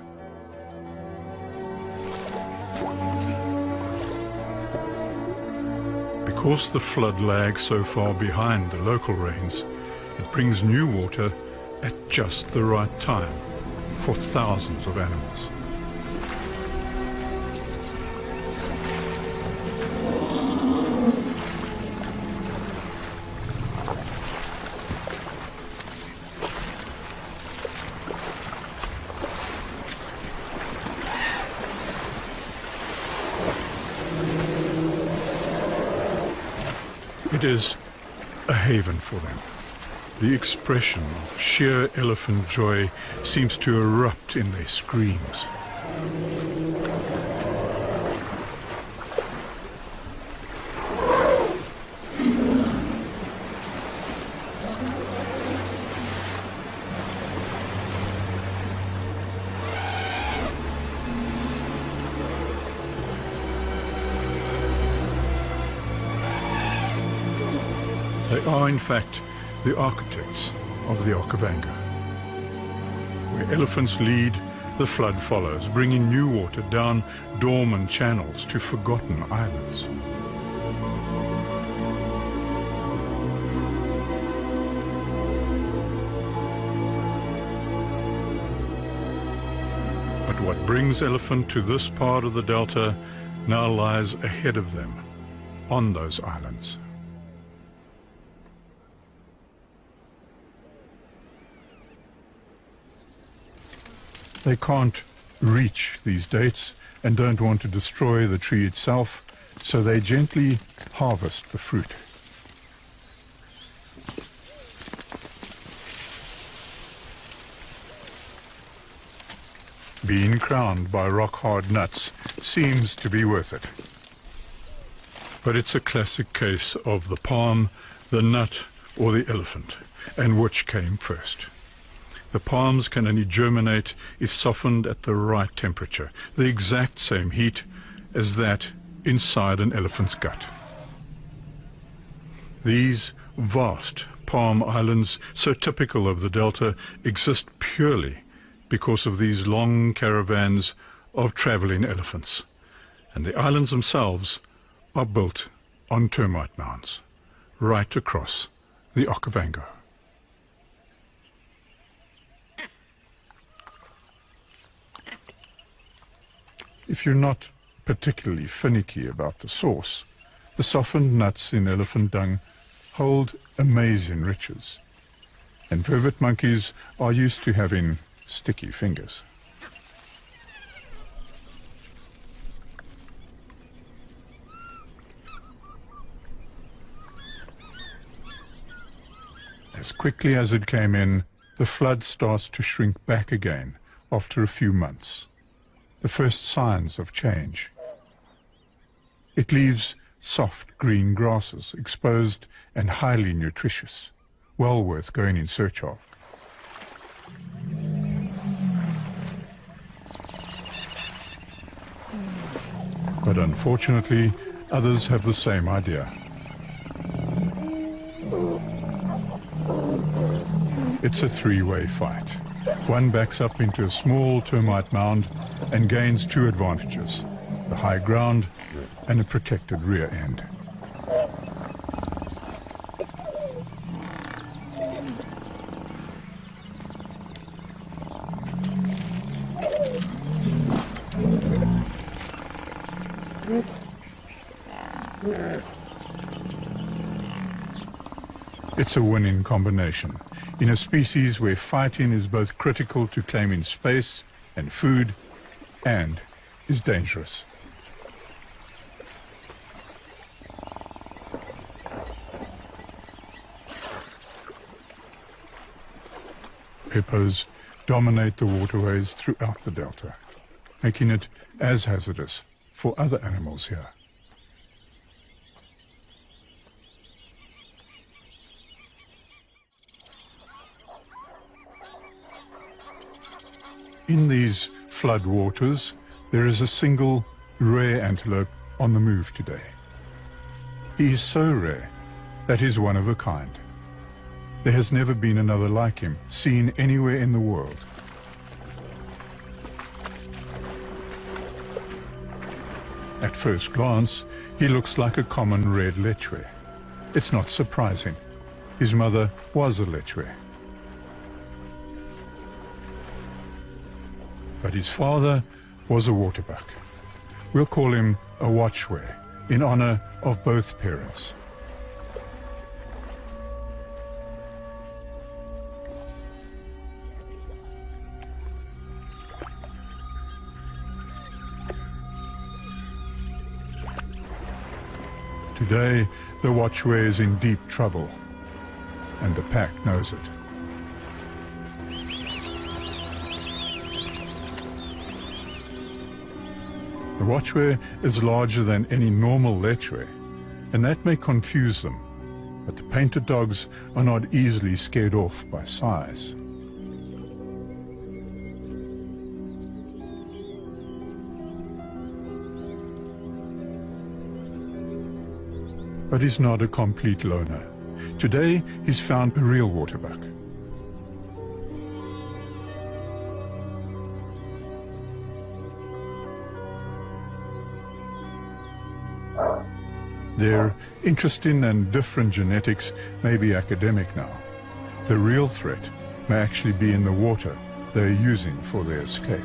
S1: Because the flood lags so far behind the local rains, it brings new water at just the right time for thousands of animals. It is a haven for them. The expression of sheer elephant joy seems to erupt in their screams. They are, in fact, the architects of the Okavango. Where elephants lead, the flood follows, bringing new water down dormant channels to forgotten islands. But what brings elephant to this part of the delta now lies ahead of them, on those islands. They can't reach these dates and don't want to destroy the tree itself, so they gently harvest the fruit. Being crowned by rock-hard nuts seems to be worth it. But it's a classic case of the palm, the nut, or the elephant, and which came first. The palms can only germinate if softened at the right temperature, the exact same heat as that inside an elephant's gut. These vast palm islands, so typical of the delta, exist purely because of these long caravans of traveling elephants. And the islands themselves are built on termite mounds, right across the Okavango. If you're not particularly finicky about the sauce, the softened nuts in elephant dung hold amazing riches, and vervet monkeys are used to having sticky fingers. As quickly as it came in, the flood starts to shrink back again after a few months. The first signs of change. It leaves soft green grasses, exposed and highly nutritious, well worth going in search of. But unfortunately, others have the same idea. It's a three-way fight. One backs up into a small termite mound and gains two advantages: the high ground and a protected rear end. It's a winning combination in a species where fighting is both critical to claiming space and food and is dangerous. Hippos dominate the waterways throughout the delta, making it as hazardous for other animals here. In these flood waters, there is a single rare antelope on the move today. He is so rare that he's one of a kind. There has never been another like him seen anywhere in the world. At first glance, he looks like a common red lechwe. It's not surprising. His mother was a lechwe. But his father was a waterbuck. We'll call him a watchwe in honor of both parents. Today, the watchwe is in deep trouble, and the pack knows it. The watchwe is larger than any normal lechwe, and that may confuse them, but the painted dogs are not easily scared off by size. But he's not a complete loner. Today, he's found a real waterbuck. Their interest in and different genetics may be academic now. The real threat may actually be in the water they're using for their escape.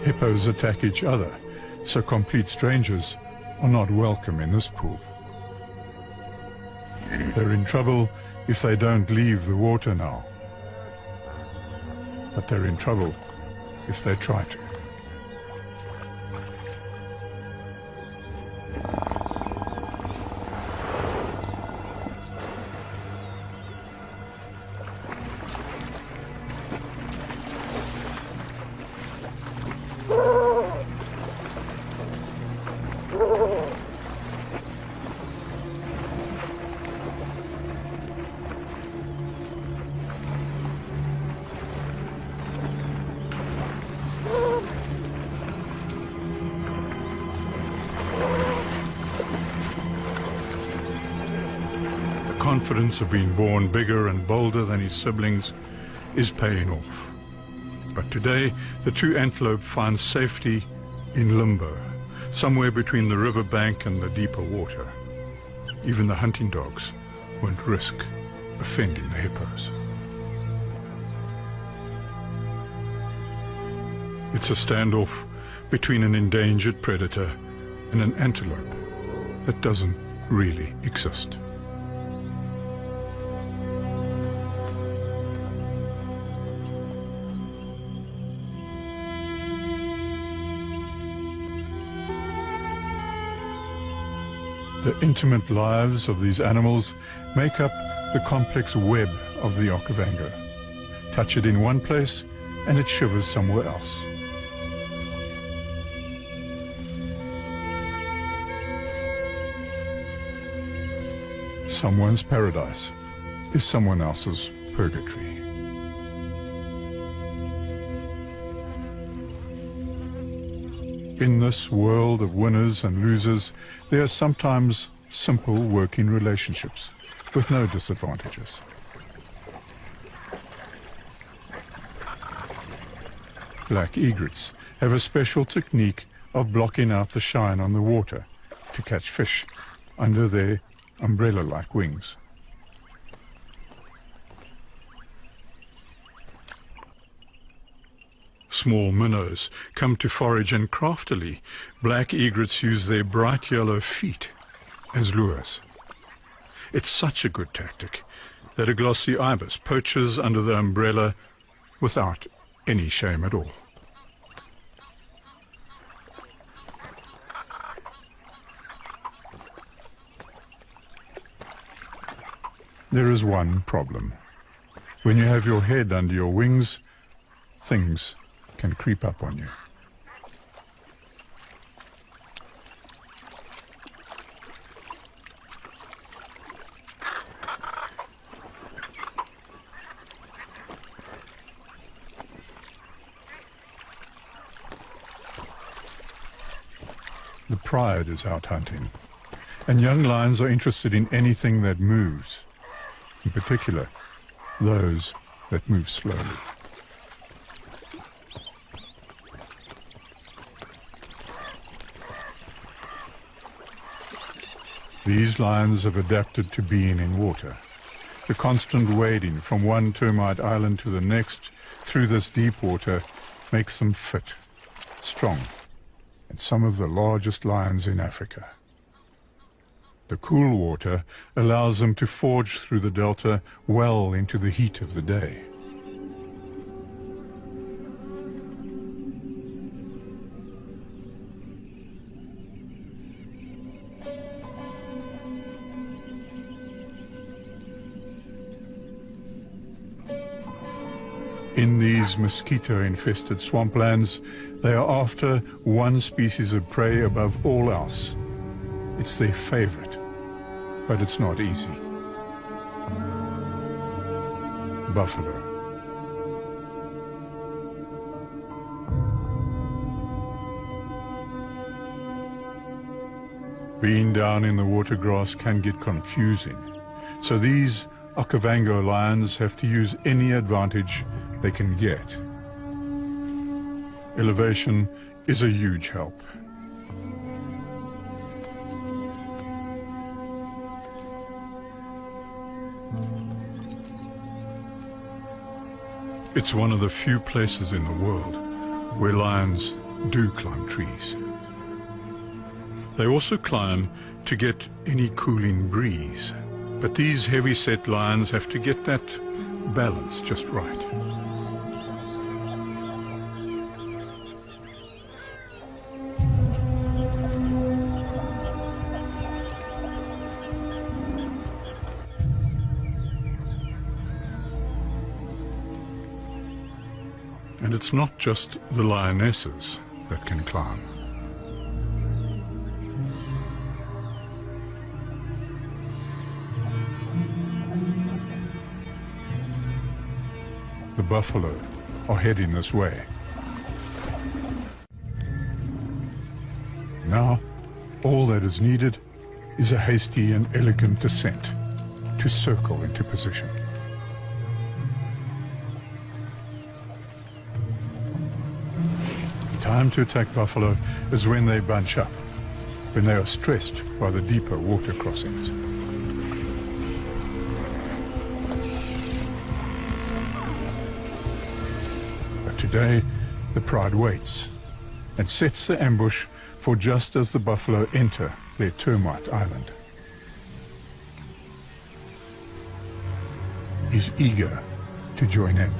S1: Hippos attack each other, so complete strangers are not welcome in this pool. They're in trouble if they don't leave the water now. But they're in trouble if they try to. confidence of being born bigger and bolder than his siblings is paying off. But today, the true antelope finds safety in limbo, somewhere between the riverbank and the deeper water. Even the hunting dogs won't risk offending the hippos. It's a standoff between an endangered predator and an antelope that doesn't really exist. The intimate lives of these animals make up the complex web of the Okavango. Touch it in one place and it shivers somewhere else. Someone's paradise is someone else's purgatory. In this world of winners and losers, there are sometimes simple working relationships with no disadvantages. Black egrets have a special technique of blocking out the shine on the water to catch fish under their umbrella-like wings. Small minnows come to forage, and craftily, black egrets use their bright yellow feet as lures. It's such a good tactic that a glossy ibis poaches under the umbrella without any shame at all. There is one problem. When you have your head under your wings, things can creep up on you. The pride is out hunting, and young lions are interested in anything that moves, in particular, those that move slowly. These lions have adapted to being in water. The constant wading from one termite island to the next through this deep water makes them fit, strong, and some of the largest lions in Africa. The cool water allows them to forge through the delta well into the heat of the day. In these mosquito-infested swamplands, they are after one species of prey above all else. It's their favorite, but it's not easy. Buffalo. Being down in the water grass can get confusing, so these Okavango lions have to use any advantage they can get. Elevation is a huge help. It's one of the few places in the world where lions do climb trees. They also climb to get any cooling breeze. But these heavy-set lions have to get that balance just right. And it's not just the lionesses that can climb. The buffalo are heading this way. Now, all that is needed is a hasty and elegant descent to circle into position. The time to attack buffalo is when they bunch up, when they are stressed by the deeper water crossings. But today, the pride waits and sets the ambush for just as the buffalo enter their termite island. He's eager to join in.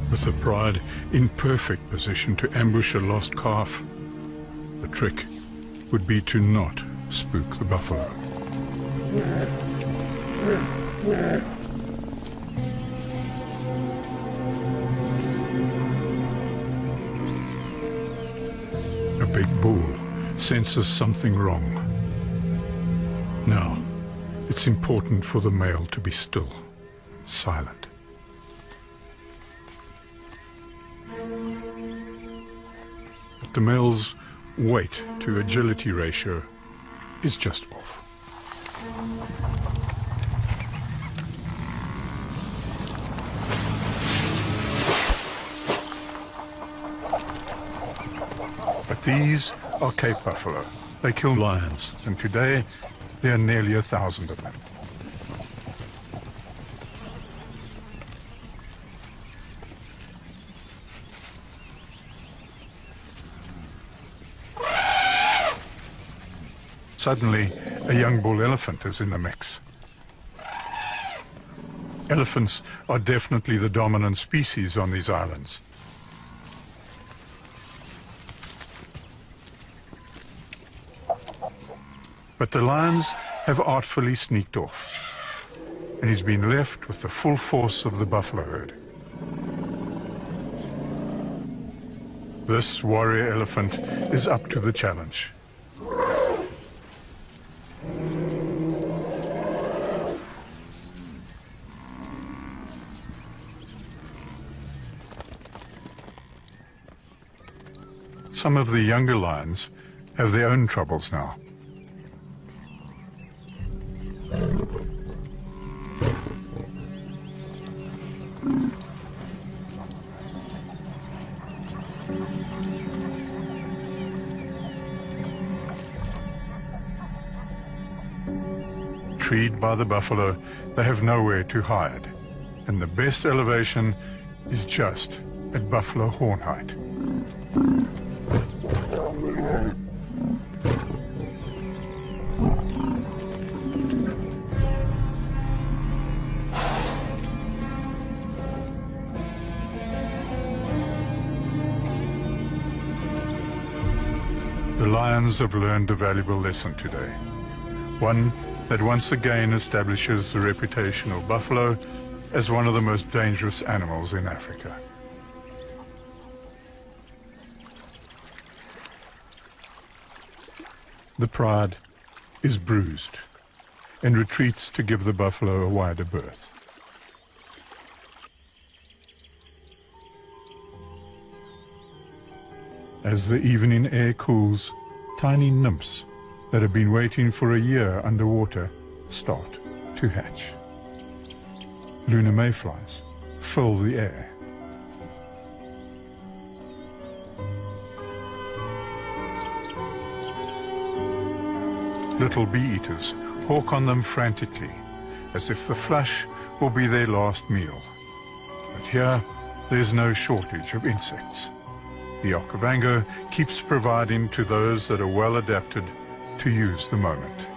S1: With the pride in perfect position to ambush a lost calf, the trick would be to not spook the buffalo. A big bull senses something wrong. Now, it's important for the male to be still, silent. The male's weight to agility ratio is just off. But these are Cape buffalo. They kill lions, and today there are nearly 1,000 of them. Suddenly, a young bull elephant is in the mix. Elephants are definitely the dominant species on these islands. But the lions have artfully sneaked off, and he's been left with the full force of the buffalo herd. This warrior elephant is up to the challenge. Some of the younger lions have their own troubles now. Treed by the buffalo, they have nowhere to hide, and the best elevation is just at buffalo horn height. The lions have learned a valuable lesson today. One that once again establishes the reputation of buffalo as one of the most dangerous animals in Africa. The pride is bruised and retreats to give the buffalo a wider berth. As the evening air cools, tiny nymphs that have been waiting for a year underwater start to hatch. Lunar mayflies fill the air. Little bee-eaters hawk on them frantically, as if the flush will be their last meal. But here, there's no shortage of insects. The Okavango keeps providing to those that are well adapted to use the moment.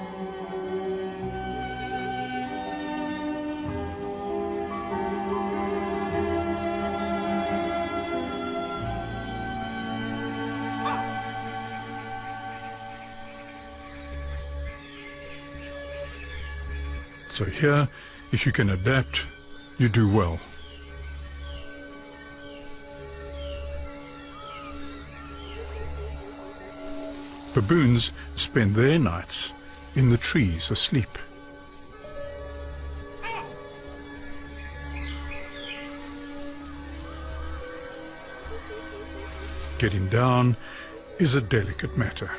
S1: So here, if you can adapt, you do well. Baboons spend their nights in the trees asleep. Getting down is a delicate matter,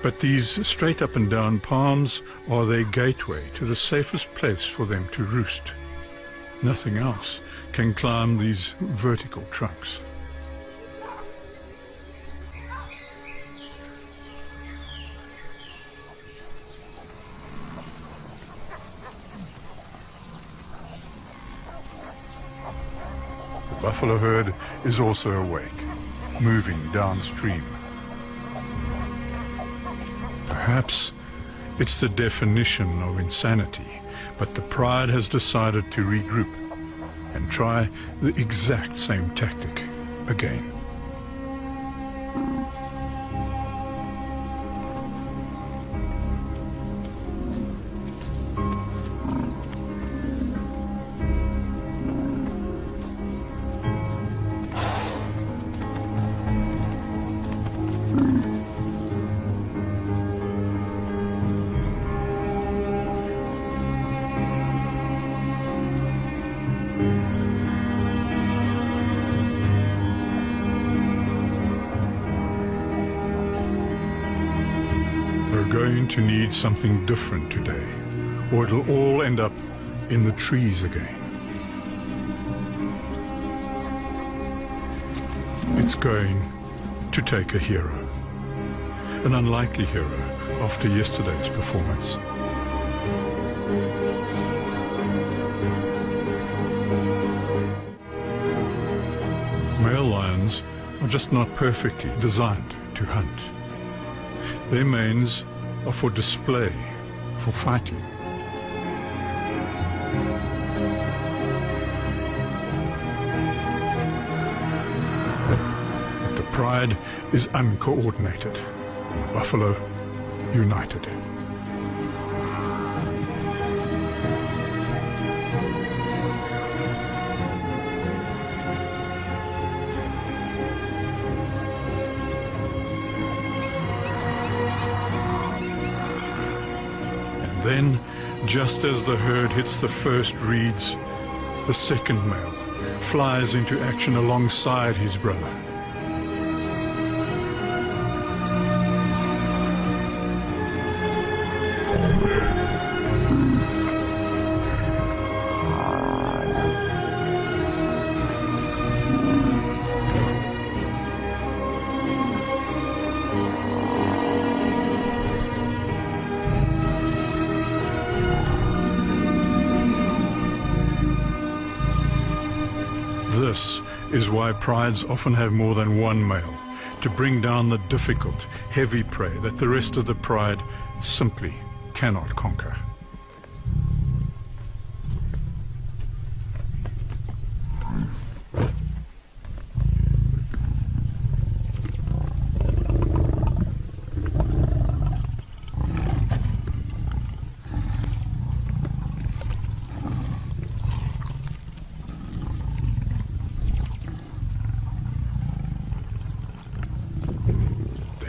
S1: but these straight up and down palms are their gateway to the safest place for them to roost. Nothing else can climb these vertical trunks. The buffalo herd is also awake, moving downstream. Perhaps it's the definition of insanity, but the pride has decided to regroup and try the exact same tactic again. We're going to need something different today, or it'll all end up in the trees again. It's going to take a hero, an unlikely hero after yesterday's performance. Male lions are just not perfectly designed to hunt. Their manes are for display, for fighting. But the pride is uncoordinated, and the buffalo united. Then, just as the herd hits the first reeds, the second male flies into action alongside his brother. This is why prides often have more than one male, to bring down the difficult, heavy prey that the rest of the pride simply cannot conquer.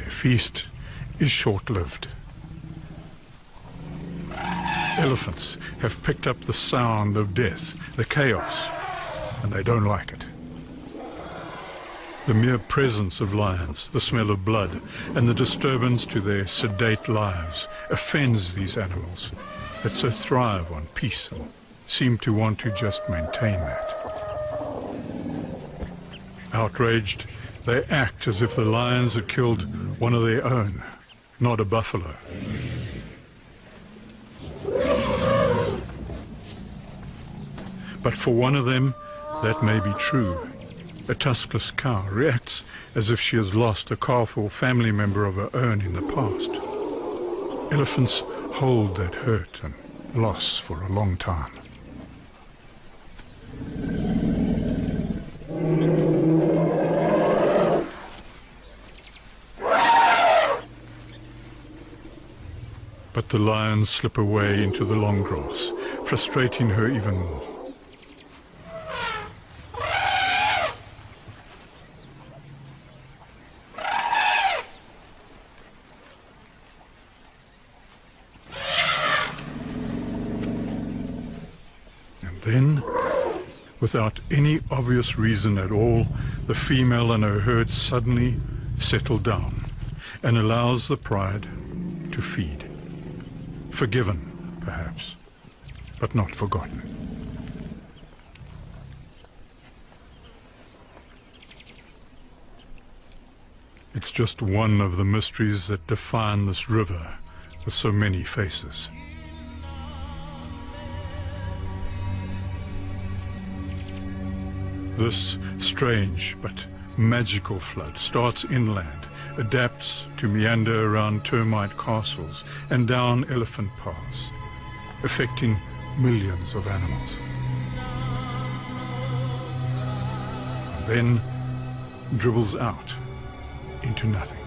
S1: Feast is short-lived. Elephants have picked up the sound of death, the chaos, and they don't like it. The mere presence of lions, the smell of blood, and the disturbance to their sedate lives offends these animals that so thrive on peace and seem to want to just maintain that. Outraged, they act as if the lions had killed one of their own, not a buffalo. But for one of them, that may be true. A tuskless cow reacts as if she has lost a calf or family member of her own in the past. Elephants hold that hurt and loss for a long time. But the lions slip away into the long grass, frustrating her even more. And then, without any obvious reason at all, the female and her herd suddenly settle down and allows the pride to feed. Forgiven, perhaps, but not forgotten. It's just one of the mysteries that define this river with so many faces. This strange but magical flood starts inland, adapts to meander around termite castles and down elephant paths, affecting millions of animals. And then dribbles out into nothing.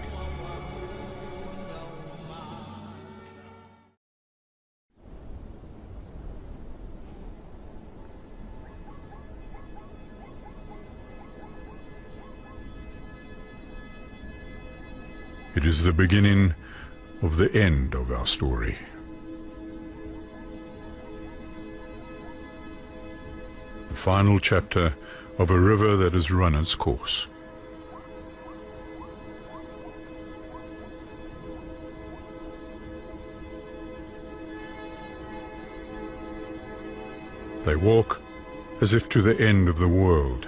S1: It is the beginning of the end of our story. The final chapter of a river that has run its course. They walk as if to the end of the world,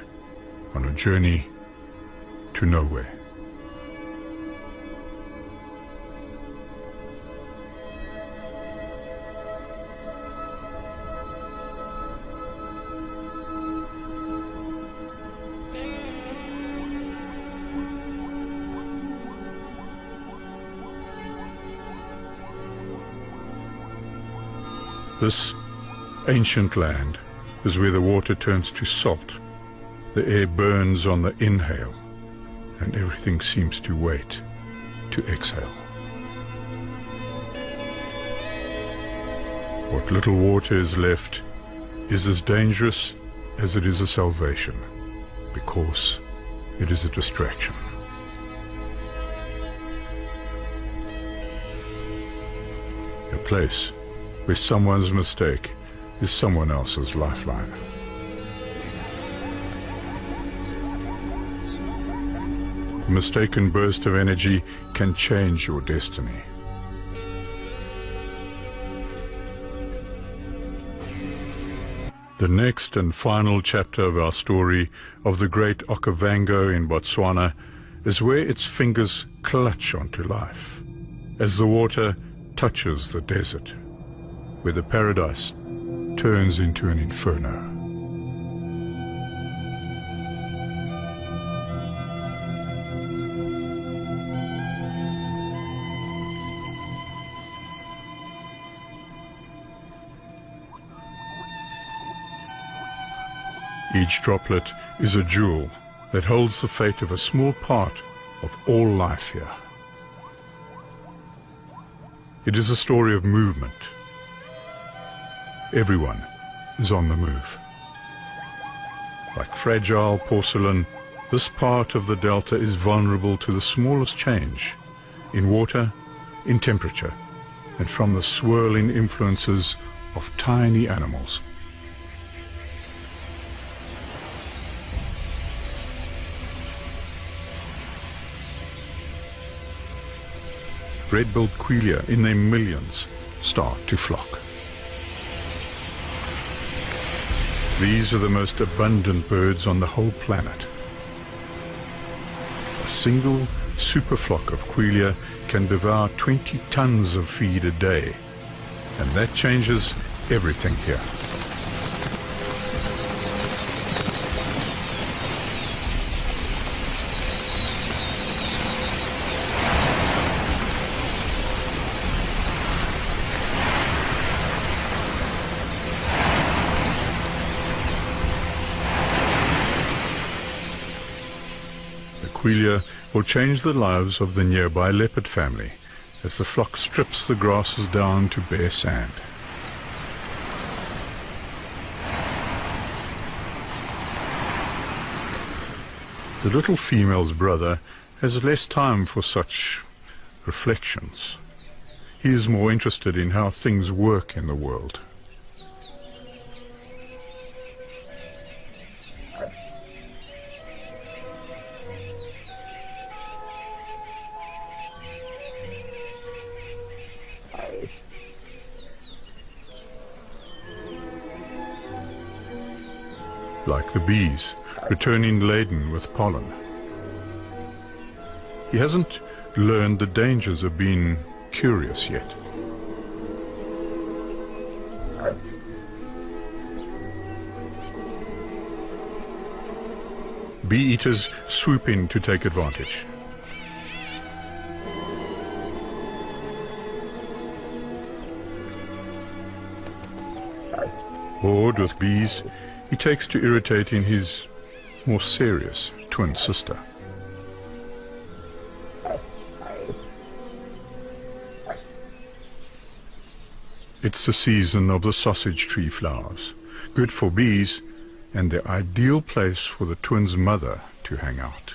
S1: on a journey to nowhere. This ancient land is where the water turns to salt, the air burns on the inhale, and everything seems to wait to exhale. What little water is left is as dangerous as it is a salvation, because it is a distraction. A place where someone's mistake is someone else's lifeline. A mistaken burst of energy can change your destiny. The next and final chapter of our story of the great Okavango in Botswana is where its fingers clutch onto life, as the water touches the desert, where the paradise turns into an inferno. Each droplet is a jewel that holds the fate of a small part of all life here. It is a story of movement. Everyone is on the move. Like fragile porcelain, this part of the delta is vulnerable to the smallest change in water, in temperature, and from the swirling influences of tiny animals. Red-billed quelea in their millions start to flock. These are the most abundant birds on the whole planet. A single superflock of quelea can devour 20 tons of feed a day, and that changes everything here. Aquila will change the lives of the nearby leopard family as the flock strips the grasses down to bare sand. The little female's brother has less time for such reflections. He is more interested in how things work in the world. Like the bees, returning laden with pollen. He hasn't learned the dangers of being curious yet. Bee-eaters swoop in to take advantage. Bored with bees, he takes to irritating his more serious twin sister. It's the season of the sausage tree flowers, good for bees and the ideal place for the twins' mother to hang out.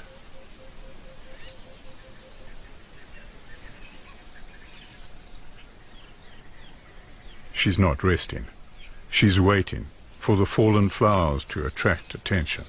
S1: She's not resting. She's waiting for the fallen flowers to attract attention.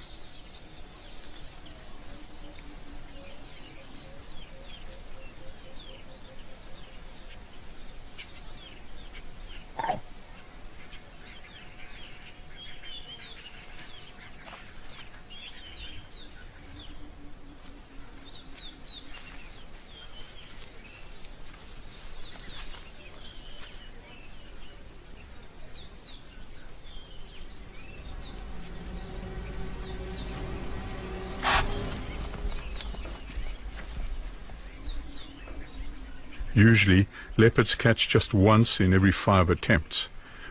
S1: Usually, leopards catch just once in every 5 attempts,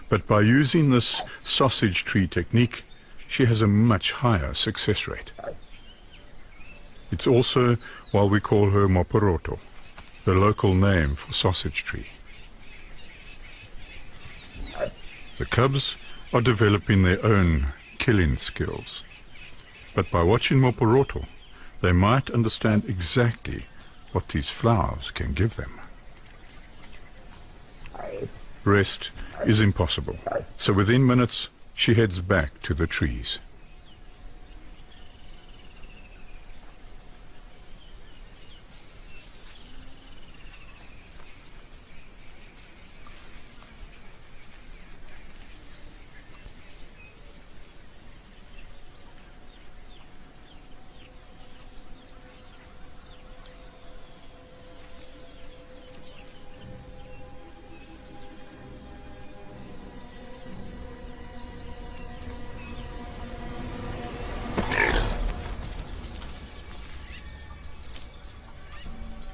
S1: but by using this sausage tree technique, she has a much higher success rate. It's also why we call her moporoto, the local name for sausage tree. The cubs are developing their own killing skills, but by watching moporoto, they might understand exactly what these flowers can give them. Rest is impossible, so within minutes she heads back to the trees.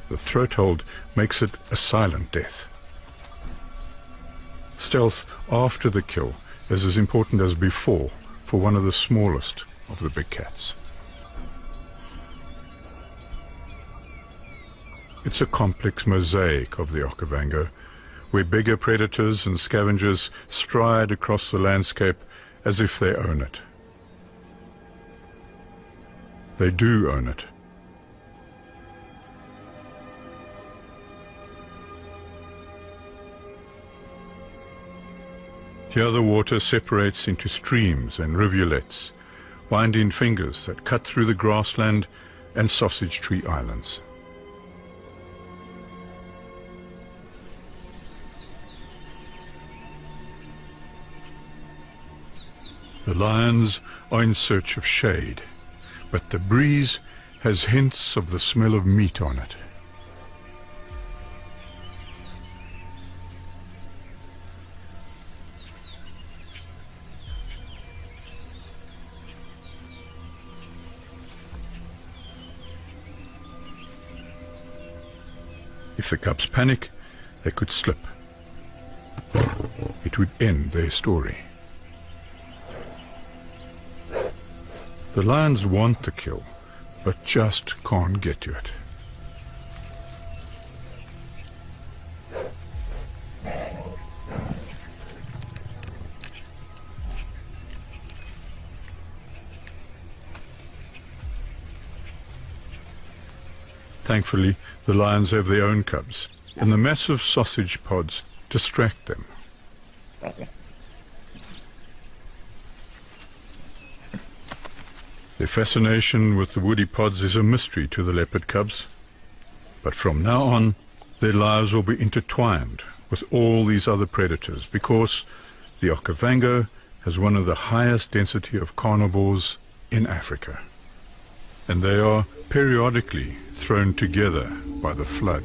S1: The throat hold makes it a silent death. Stealth after the kill is as important as before for one of the smallest of the big cats. It's a complex mosaic of the Okavango, where bigger predators and scavengers stride across the landscape as if they own it. They do own it. Here the water separates into streams and rivulets, winding fingers that cut through the grassland and sausage tree islands. The lions are in search of shade, but the breeze has hints of the smell of meat on it. If the cubs panic, they could slip. It would end their story. The lions want the kill, but just can't get to it. Thankfully, the lions have their own cubs, and the massive sausage pods distract them. Their fascination with the woody pods is a mystery to the leopard cubs. But from now on, their lives will be intertwined with all these other predators because the Okavango has one of the highest density of carnivores in Africa. And they are periodically thrown together by the flood.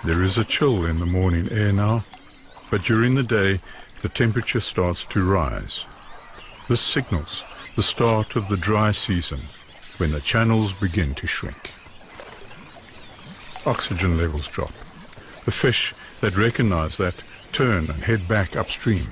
S1: There is a chill in the morning air now, but during the day the temperature starts to rise. This signals the start of the dry season, when the channels begin to shrink. Oxygen levels drop. The fish that recognize that turn and head back upstream.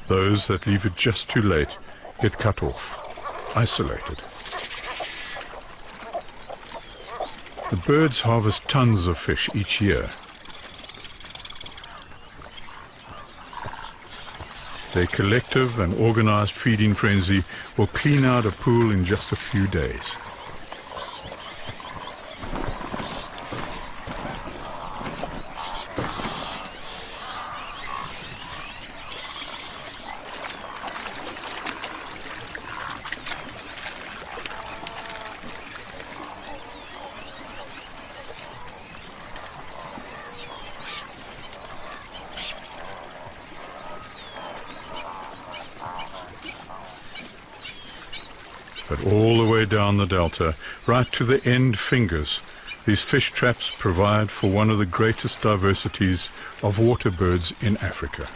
S1: Those that leave it just too late get cut off, isolated. The birds harvest tons of fish each year. Their collective and organized feeding frenzy will clean out a pool in just a few days. But all the way down the delta, right to the end fingers, these fish traps provide for one of the greatest diversities of water birds in Africa.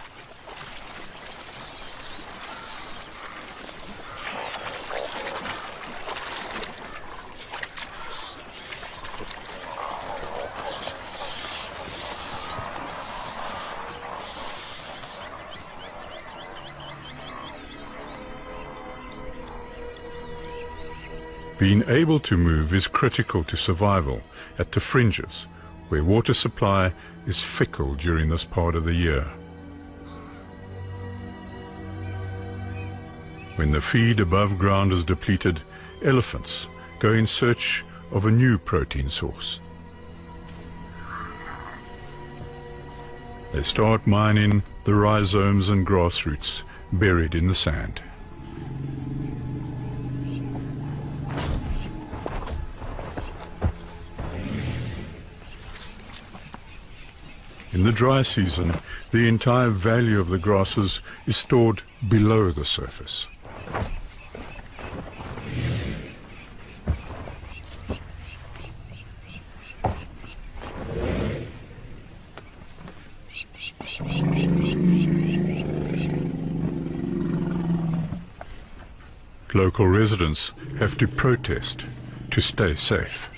S1: Being able to move is critical to survival at the fringes, where water supply is fickle during this part of the year. When the feed above ground is depleted, elephants go in search of a new protein source. They start mining the rhizomes and grass roots buried in the sand. In the dry season, the entire value of the grasses is stored below the surface. Local residents have to protest to stay safe.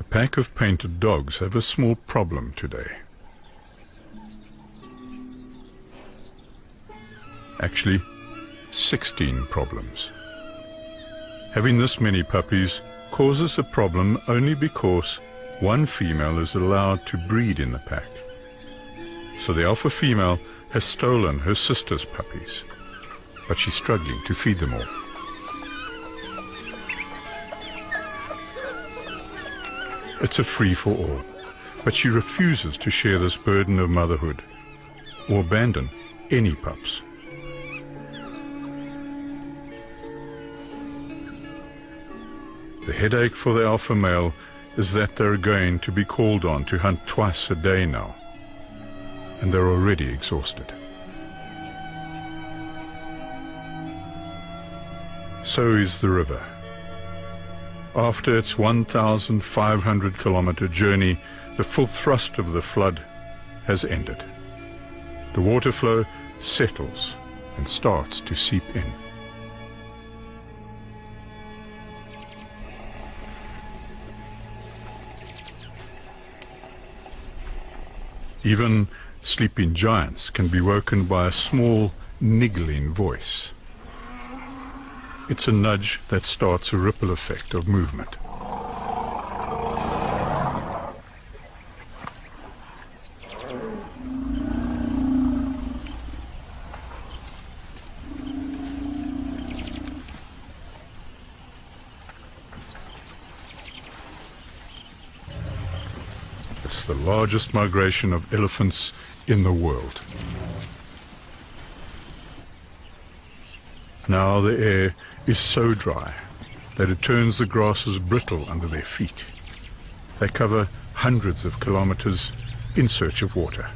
S1: A pack of painted dogs have a small problem today. Actually, 16 problems. Having this many puppies causes a problem only because one female is allowed to breed in the pack. So the alpha female has stolen her sister's puppies, but she's struggling to feed them all. It's a free-for-all, but she refuses to share this burden of motherhood or abandon any pups. headache for the alpha male is that they're going to be called on to hunt twice a day now, and they're already exhausted. So is the river. After its 1,500-kilometer journey, the full thrust of the flood has ended. The water flow settles and starts to seep in. Even sleeping giants can be woken by a small, niggling voice. It's a nudge that starts a ripple effect of movement. It's the largest migration of elephants in the world. Now the air is so dry that it turns the grasses brittle under their feet. They cover hundreds of kilometers in search of water.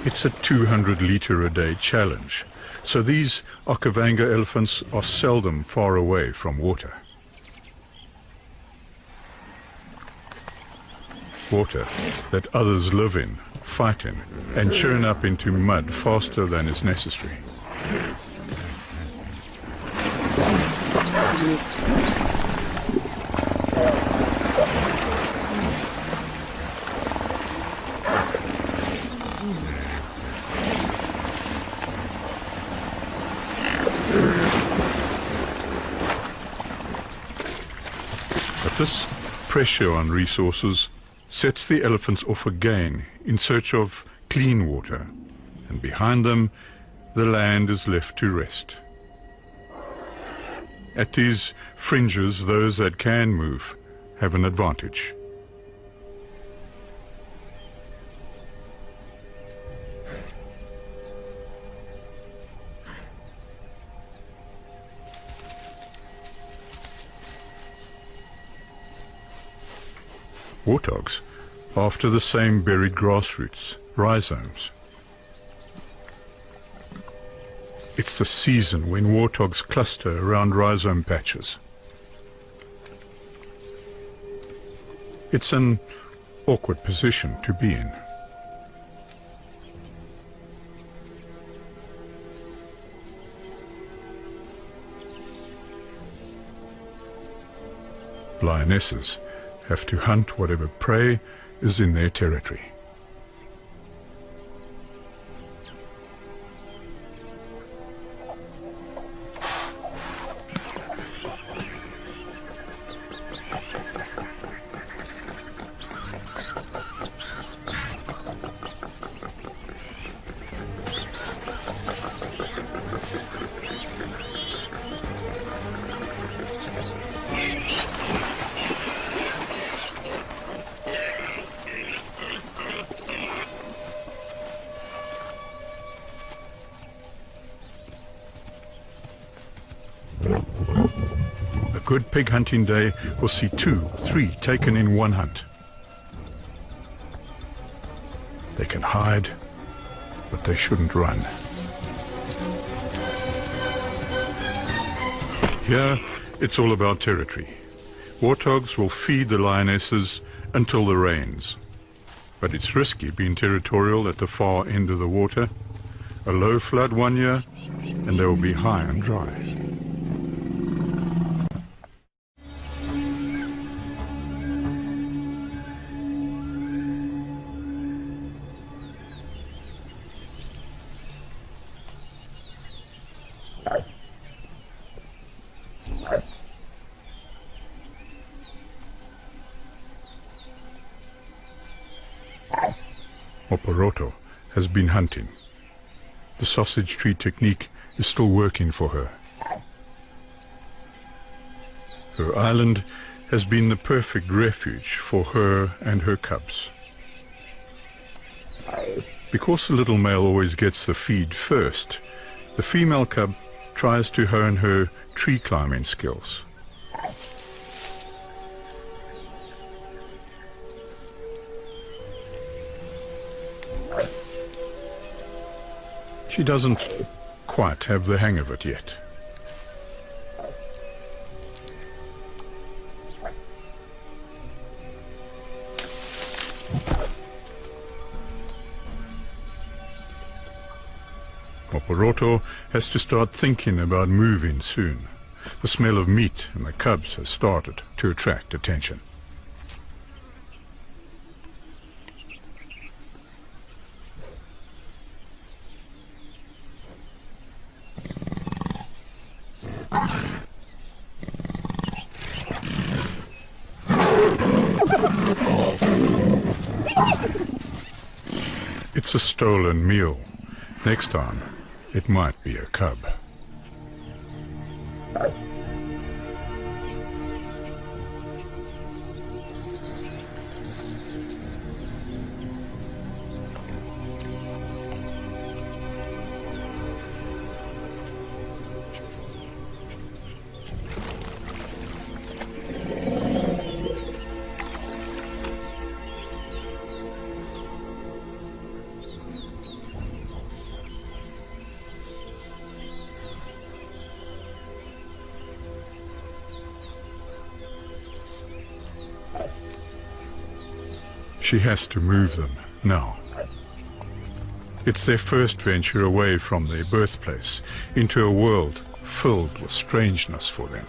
S1: It's a 200-liter-a-day challenge, so these Okavango elephants are seldom far away from water. Water that others live in, fight in, and churn up into mud faster than is necessary. But this pressure on resources sets the elephants off again in search of clean water, and behind them the land is left to rest. At these fringes, those that can move have an advantage. Warthogs, after the same buried grass roots, rhizomes. It's the season when warthogs cluster around rhizome patches. It's an awkward position to be in. Lionesses have to hunt whatever prey is in their territory. A good pig hunting day will see 2, 3 taken in one hunt. They can hide, but they shouldn't run. Here, it's all about territory. Warthogs will feed the lionesses until the rains. But it's risky being territorial at the far end of the water. A low flood one year, and they will be high and dry. Oporoto has been hunting. The sausage tree technique is still working for her. Her island has been the perfect refuge for her and her cubs. Because the little male always gets the feed first, the female cub tries to hone her tree climbing skills. She doesn't quite have the hang of it yet. Oporoto has to start thinking about moving soon. The smell of meat and the cubs has started to attract attention. It's a stolen meal. Next time, it might be a cub. She has to move them now. It's their first venture away from their birthplace into a world filled with strangeness for them.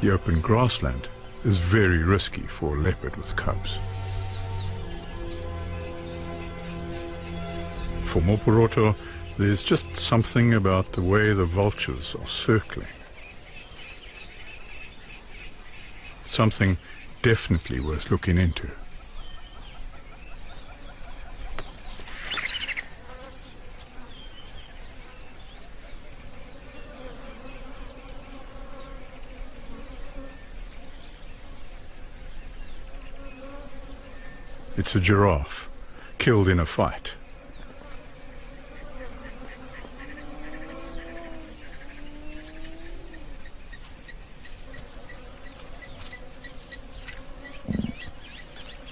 S1: The open grassland is very risky for a leopard with cubs. For Oporoto, there's just something about the way the vultures are circling. Something definitely worth looking into. It's a giraffe, killed in a fight.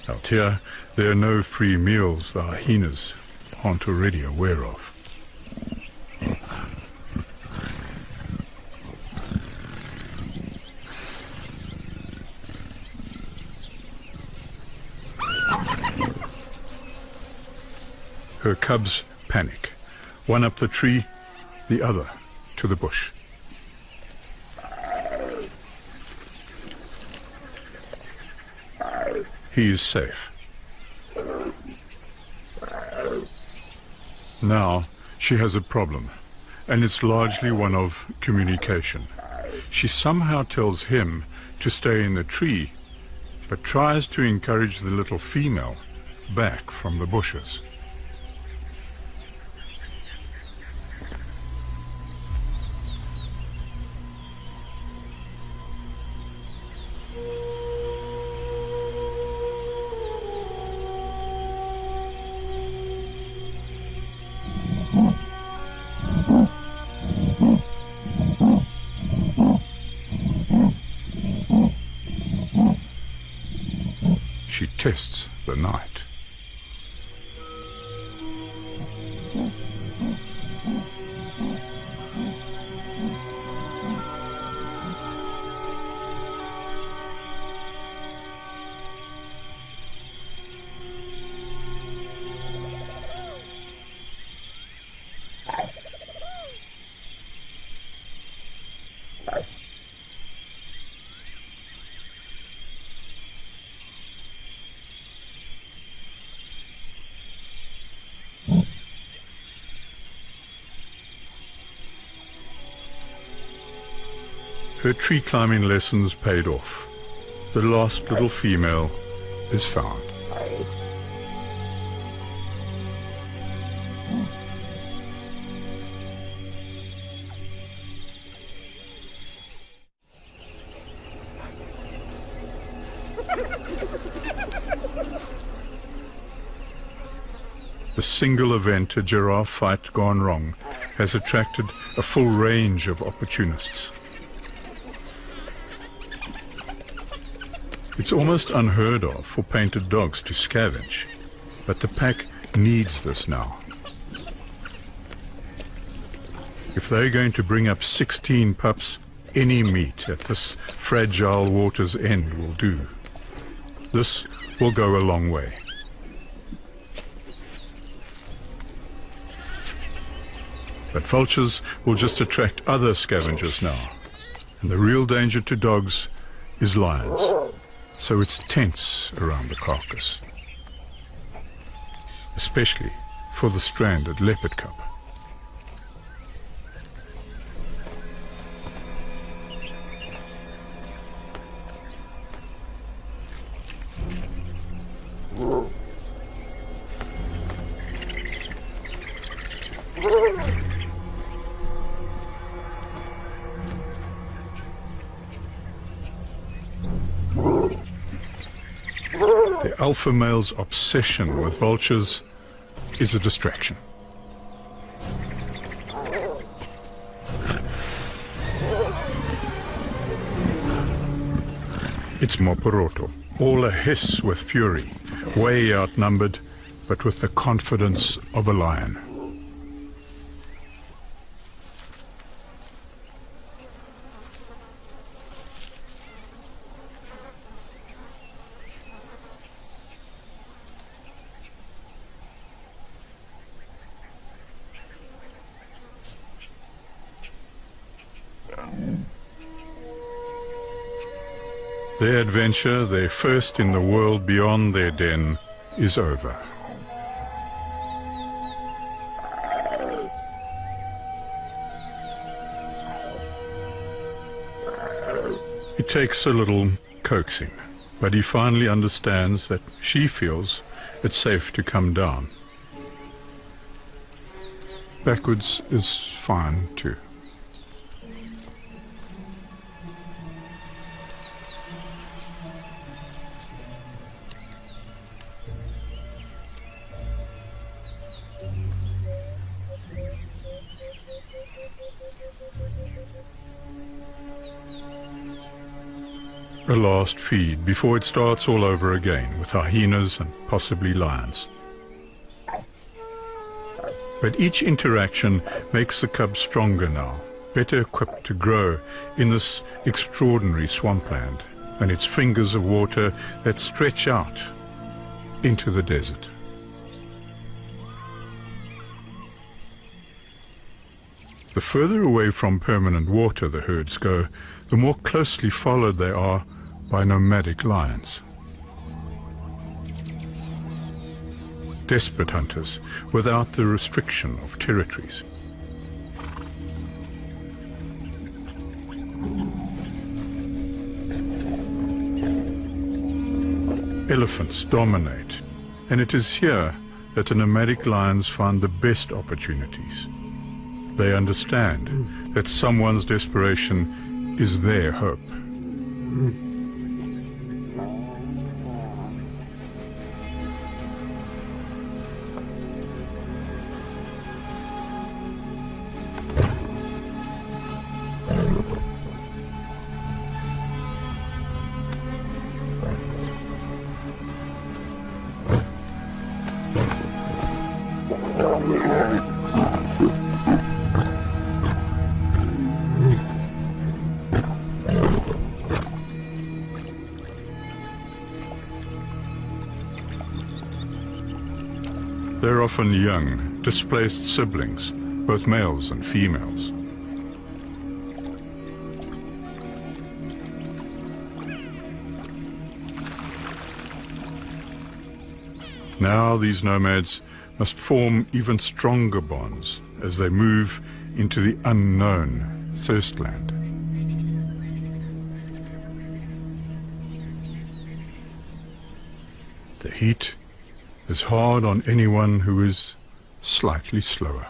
S1: Out here, there are no free meals the hyenas aren't already aware of. Her cubs panic, one up the tree, the other to the bush. He is safe. Now she has a problem, and it's largely one of communication. She somehow tells him to stay in the tree, but tries to encourage the little female back from the bushes. She tests the night. Her tree climbing lessons paid off. The lost little female is found. The single event, a giraffe fight gone wrong, has attracted a full range of opportunists. It's almost unheard of for painted dogs to scavenge, but the pack needs this now. If they're going to bring up 16 pups, any meat at this fragile water's end will do. This will go a long way. But vultures will just attract other scavengers now. And the real danger to dogs is lions. So it's tense around the carcass. Especially for the stranded leopard cub. The alpha male's obsession with vultures is a distraction. It's Moporoto, all a hiss with fury, way outnumbered, but with the confidence of a lion. Their adventure, their first in the world beyond their den, is over. It takes a little coaxing, but he finally understands that she feels it's safe to come down. Backwards is fine too. A last feed before it starts all over again with hyenas and possibly lions. But each interaction makes the cub stronger now, better equipped to grow in this extraordinary swampland and its fingers of water that stretch out into the desert. The further away from permanent water the herds go, the more closely followed they are by nomadic lions. Desperate hunters without the restriction of territories. Elephants dominate, and it is here that the nomadic lions find the best opportunities. They understand that someone's desperation is their hope. They're often young, displaced siblings, both males and females. Now these nomads must form even stronger bonds as they move into the unknown thirstland. The heat is hard on anyone who is slightly slower.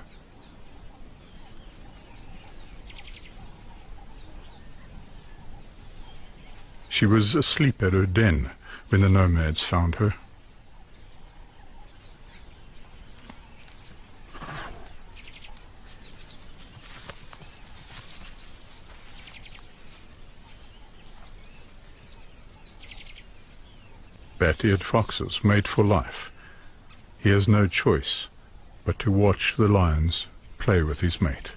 S1: She was asleep at her den when the nomads found her. Bat-eared foxes mate for life. He has no choice but to watch the lions play with his mate.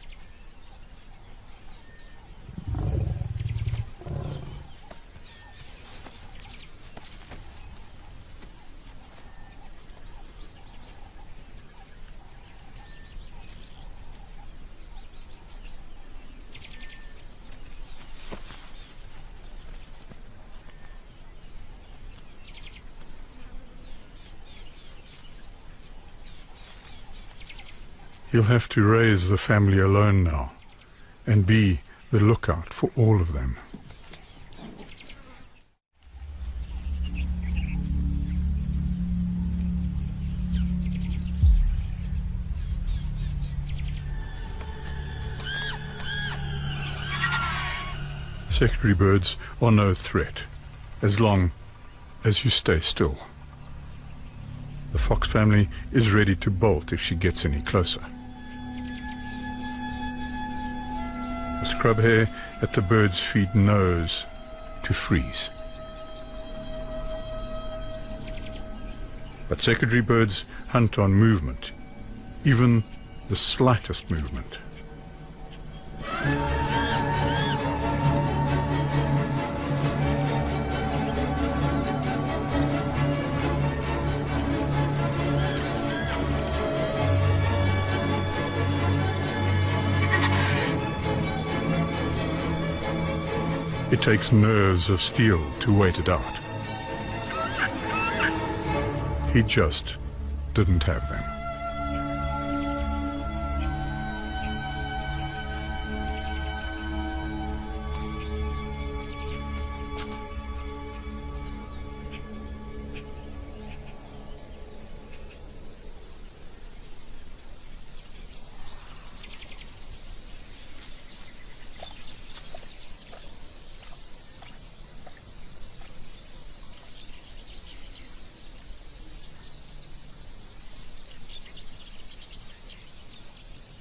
S1: He'll have to raise the family alone now and be the lookout for all of them. Secretary birds are no threat as long as you stay still. The fox family is ready to bolt if she gets any closer. The scrub hare at the bird's feet knows to freeze. But secretary birds hunt on movement, even the slightest movement. It takes nerves of steel to wait it out. He just didn't have them.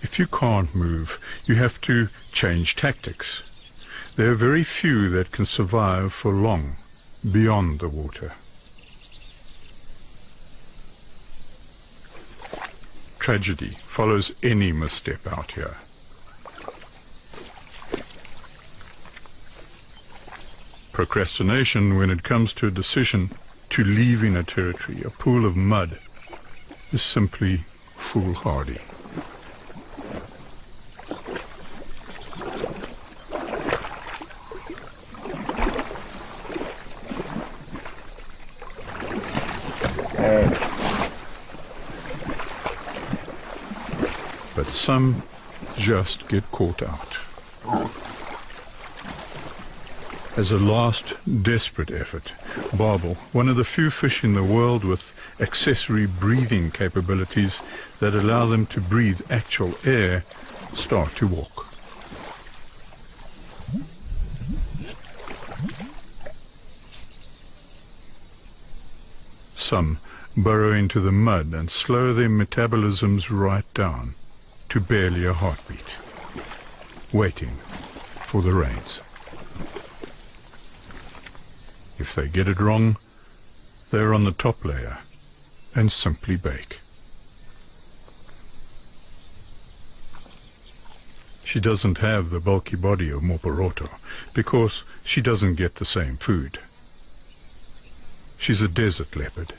S1: If you can't move, you have to change tactics. There are very few that can survive for long beyond the water. Tragedy follows any misstep out here. Procrastination when it comes to a decision to leave in a territory, a pool of mud, is simply foolhardy. But some just get caught out. As a last desperate effort, barbel, one of the few fish in the world with accessory breathing capabilities that allow them to breathe actual air, start to walk. Some burrow into the mud and slow their metabolisms right down to barely a heartbeat, waiting for the rains. If they get it wrong, they're on the top layer and simply bake. She doesn't have the bulky body of Moporoto because she doesn't get the same food. She's a desert leopard.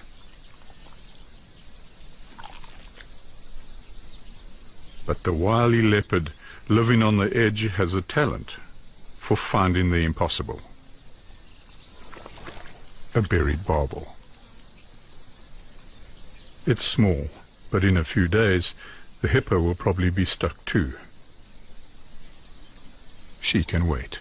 S1: But the wily leopard living on the edge has a talent for finding the impossible. A buried barbel. It's small, but in a few days the hippo will probably be stuck too. She can wait.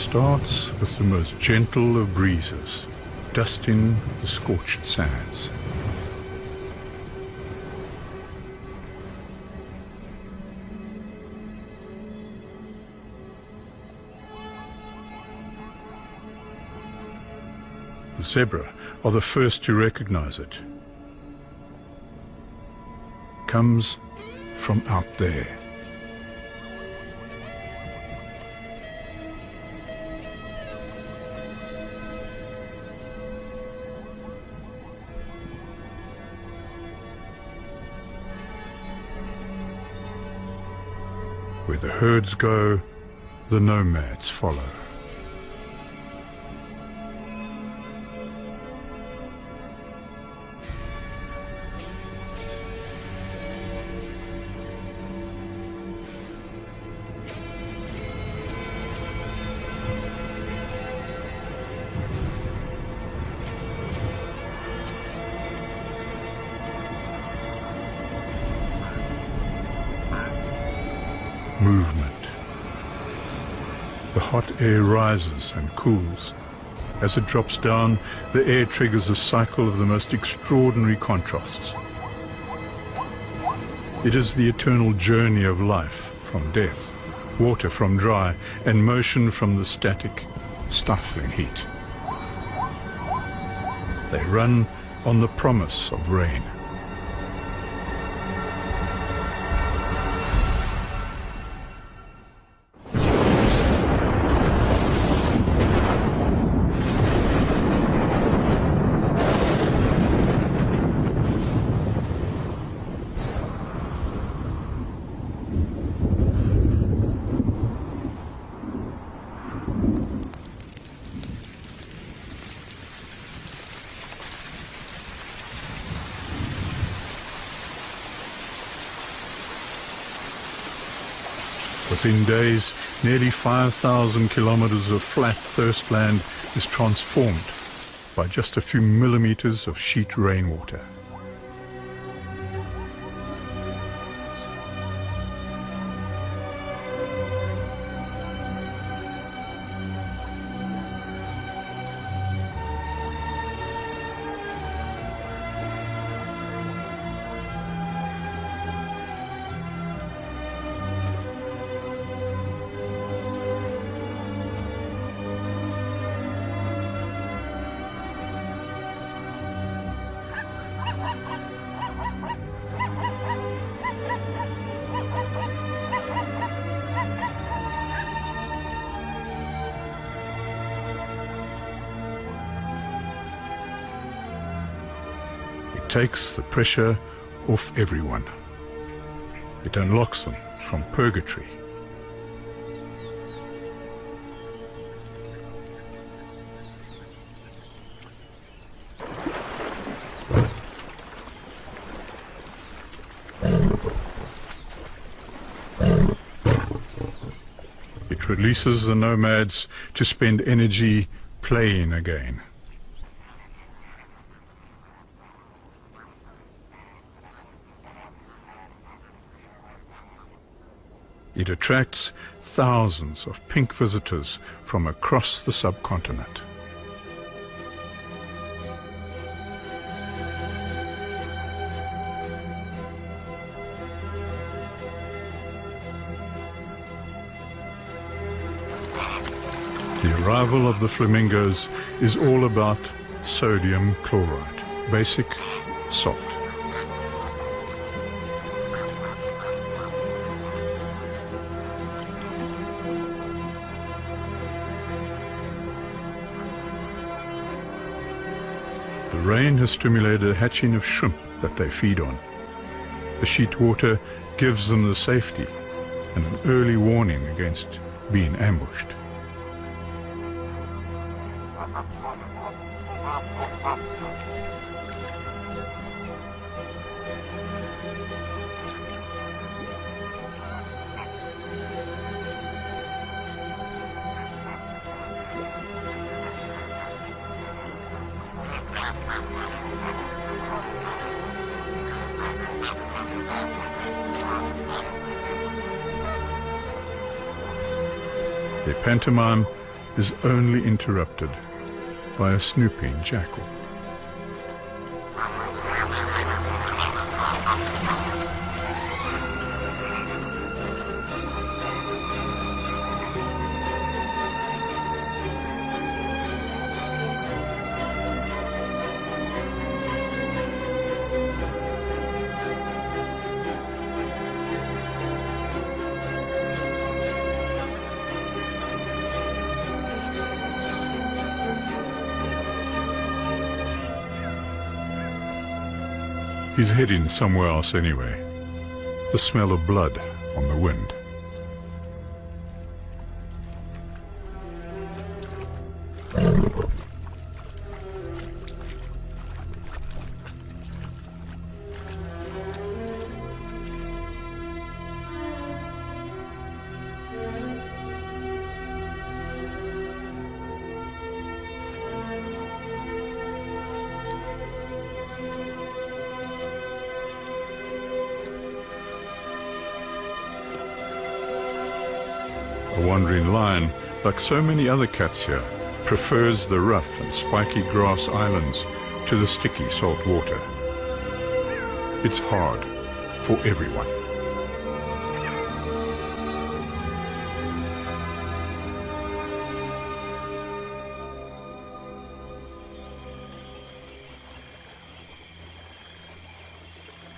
S1: starts with the most gentle of breezes, dusting the scorched sands. The zebra are the first to recognize it. Comes from out there. Where the herds go, the nomads follow. Movement. The hot air rises and cools. As it drops down, the air triggers a cycle of the most extraordinary contrasts. It is the eternal journey of life from death, water from dry, and motion from the static, stifling heat. They run on the promise of rain. Within days, nearly 5,000 kilometers of flat thirstland is transformed by just a few millimeters of sheet rainwater. It takes the pressure off everyone. It unlocks them from purgatory. It releases the nomads to spend energy playing again. It attracts thousands of pink visitors from across the subcontinent. The arrival of the flamingos is all about sodium chloride, basic salt. The rain has stimulated a hatching of shrimp that they feed on. The sheet water gives them the safety and an early warning against being ambushed. They pantomime is only interrupted by a snooping jackal. He's heading somewhere else anyway. The smell of blood on the wind. A wandering lion, like so many other cats here, prefers the rough and spiky grass islands to the sticky salt water. It's hard for everyone.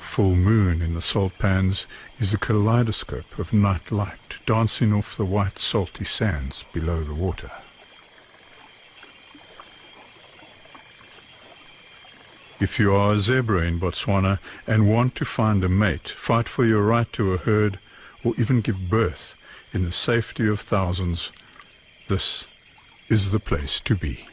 S1: Full moon in the salt pans is a kaleidoscope of night light dancing off the white salty sands below the water. If you are a zebra in Botswana and want to find a mate, fight for your right to a herd, or even give birth in the safety of thousands, this is the place to be.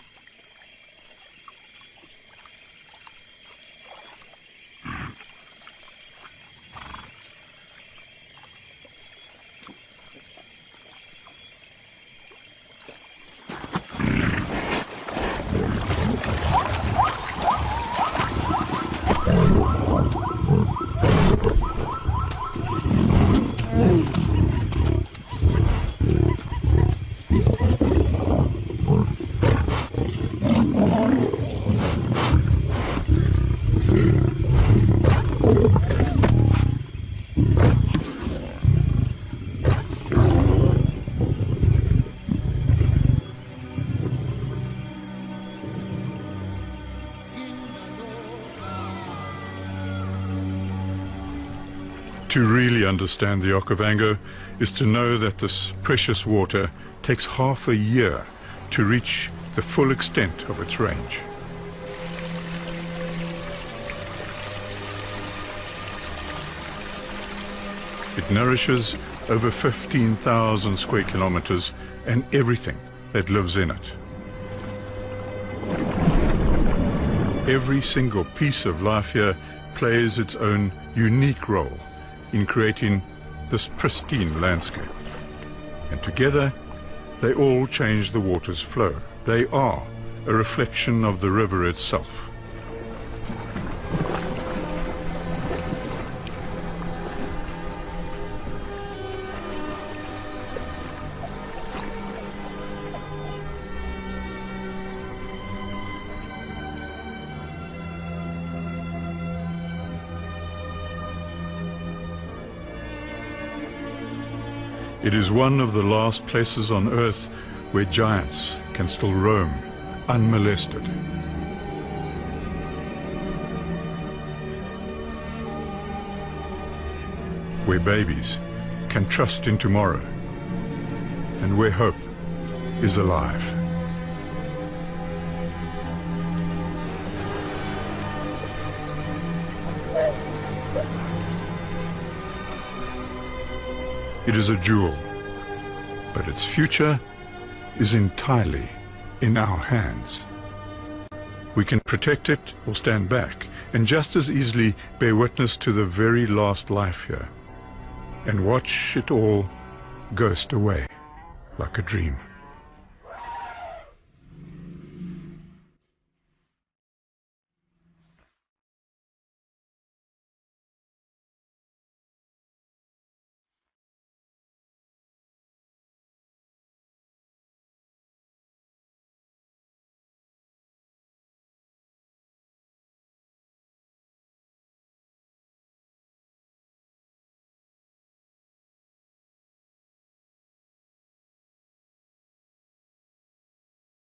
S1: To really understand the Okavango is to know that this precious water takes half a year to reach the full extent of its range. It nourishes over 15,000 square kilometers and everything that lives in it. Every single piece of life here plays its own unique role in creating this pristine landscape. And together, they all change the water's flow. They are a reflection of the river itself. It is one of the last places on Earth where giants can still roam unmolested. Where babies can trust in tomorrow, and where hope is alive. It is a jewel, but its future is entirely in our hands. We can protect it or stand back, and just as easily bear witness to the very last life here, and watch it all ghost away like a dream.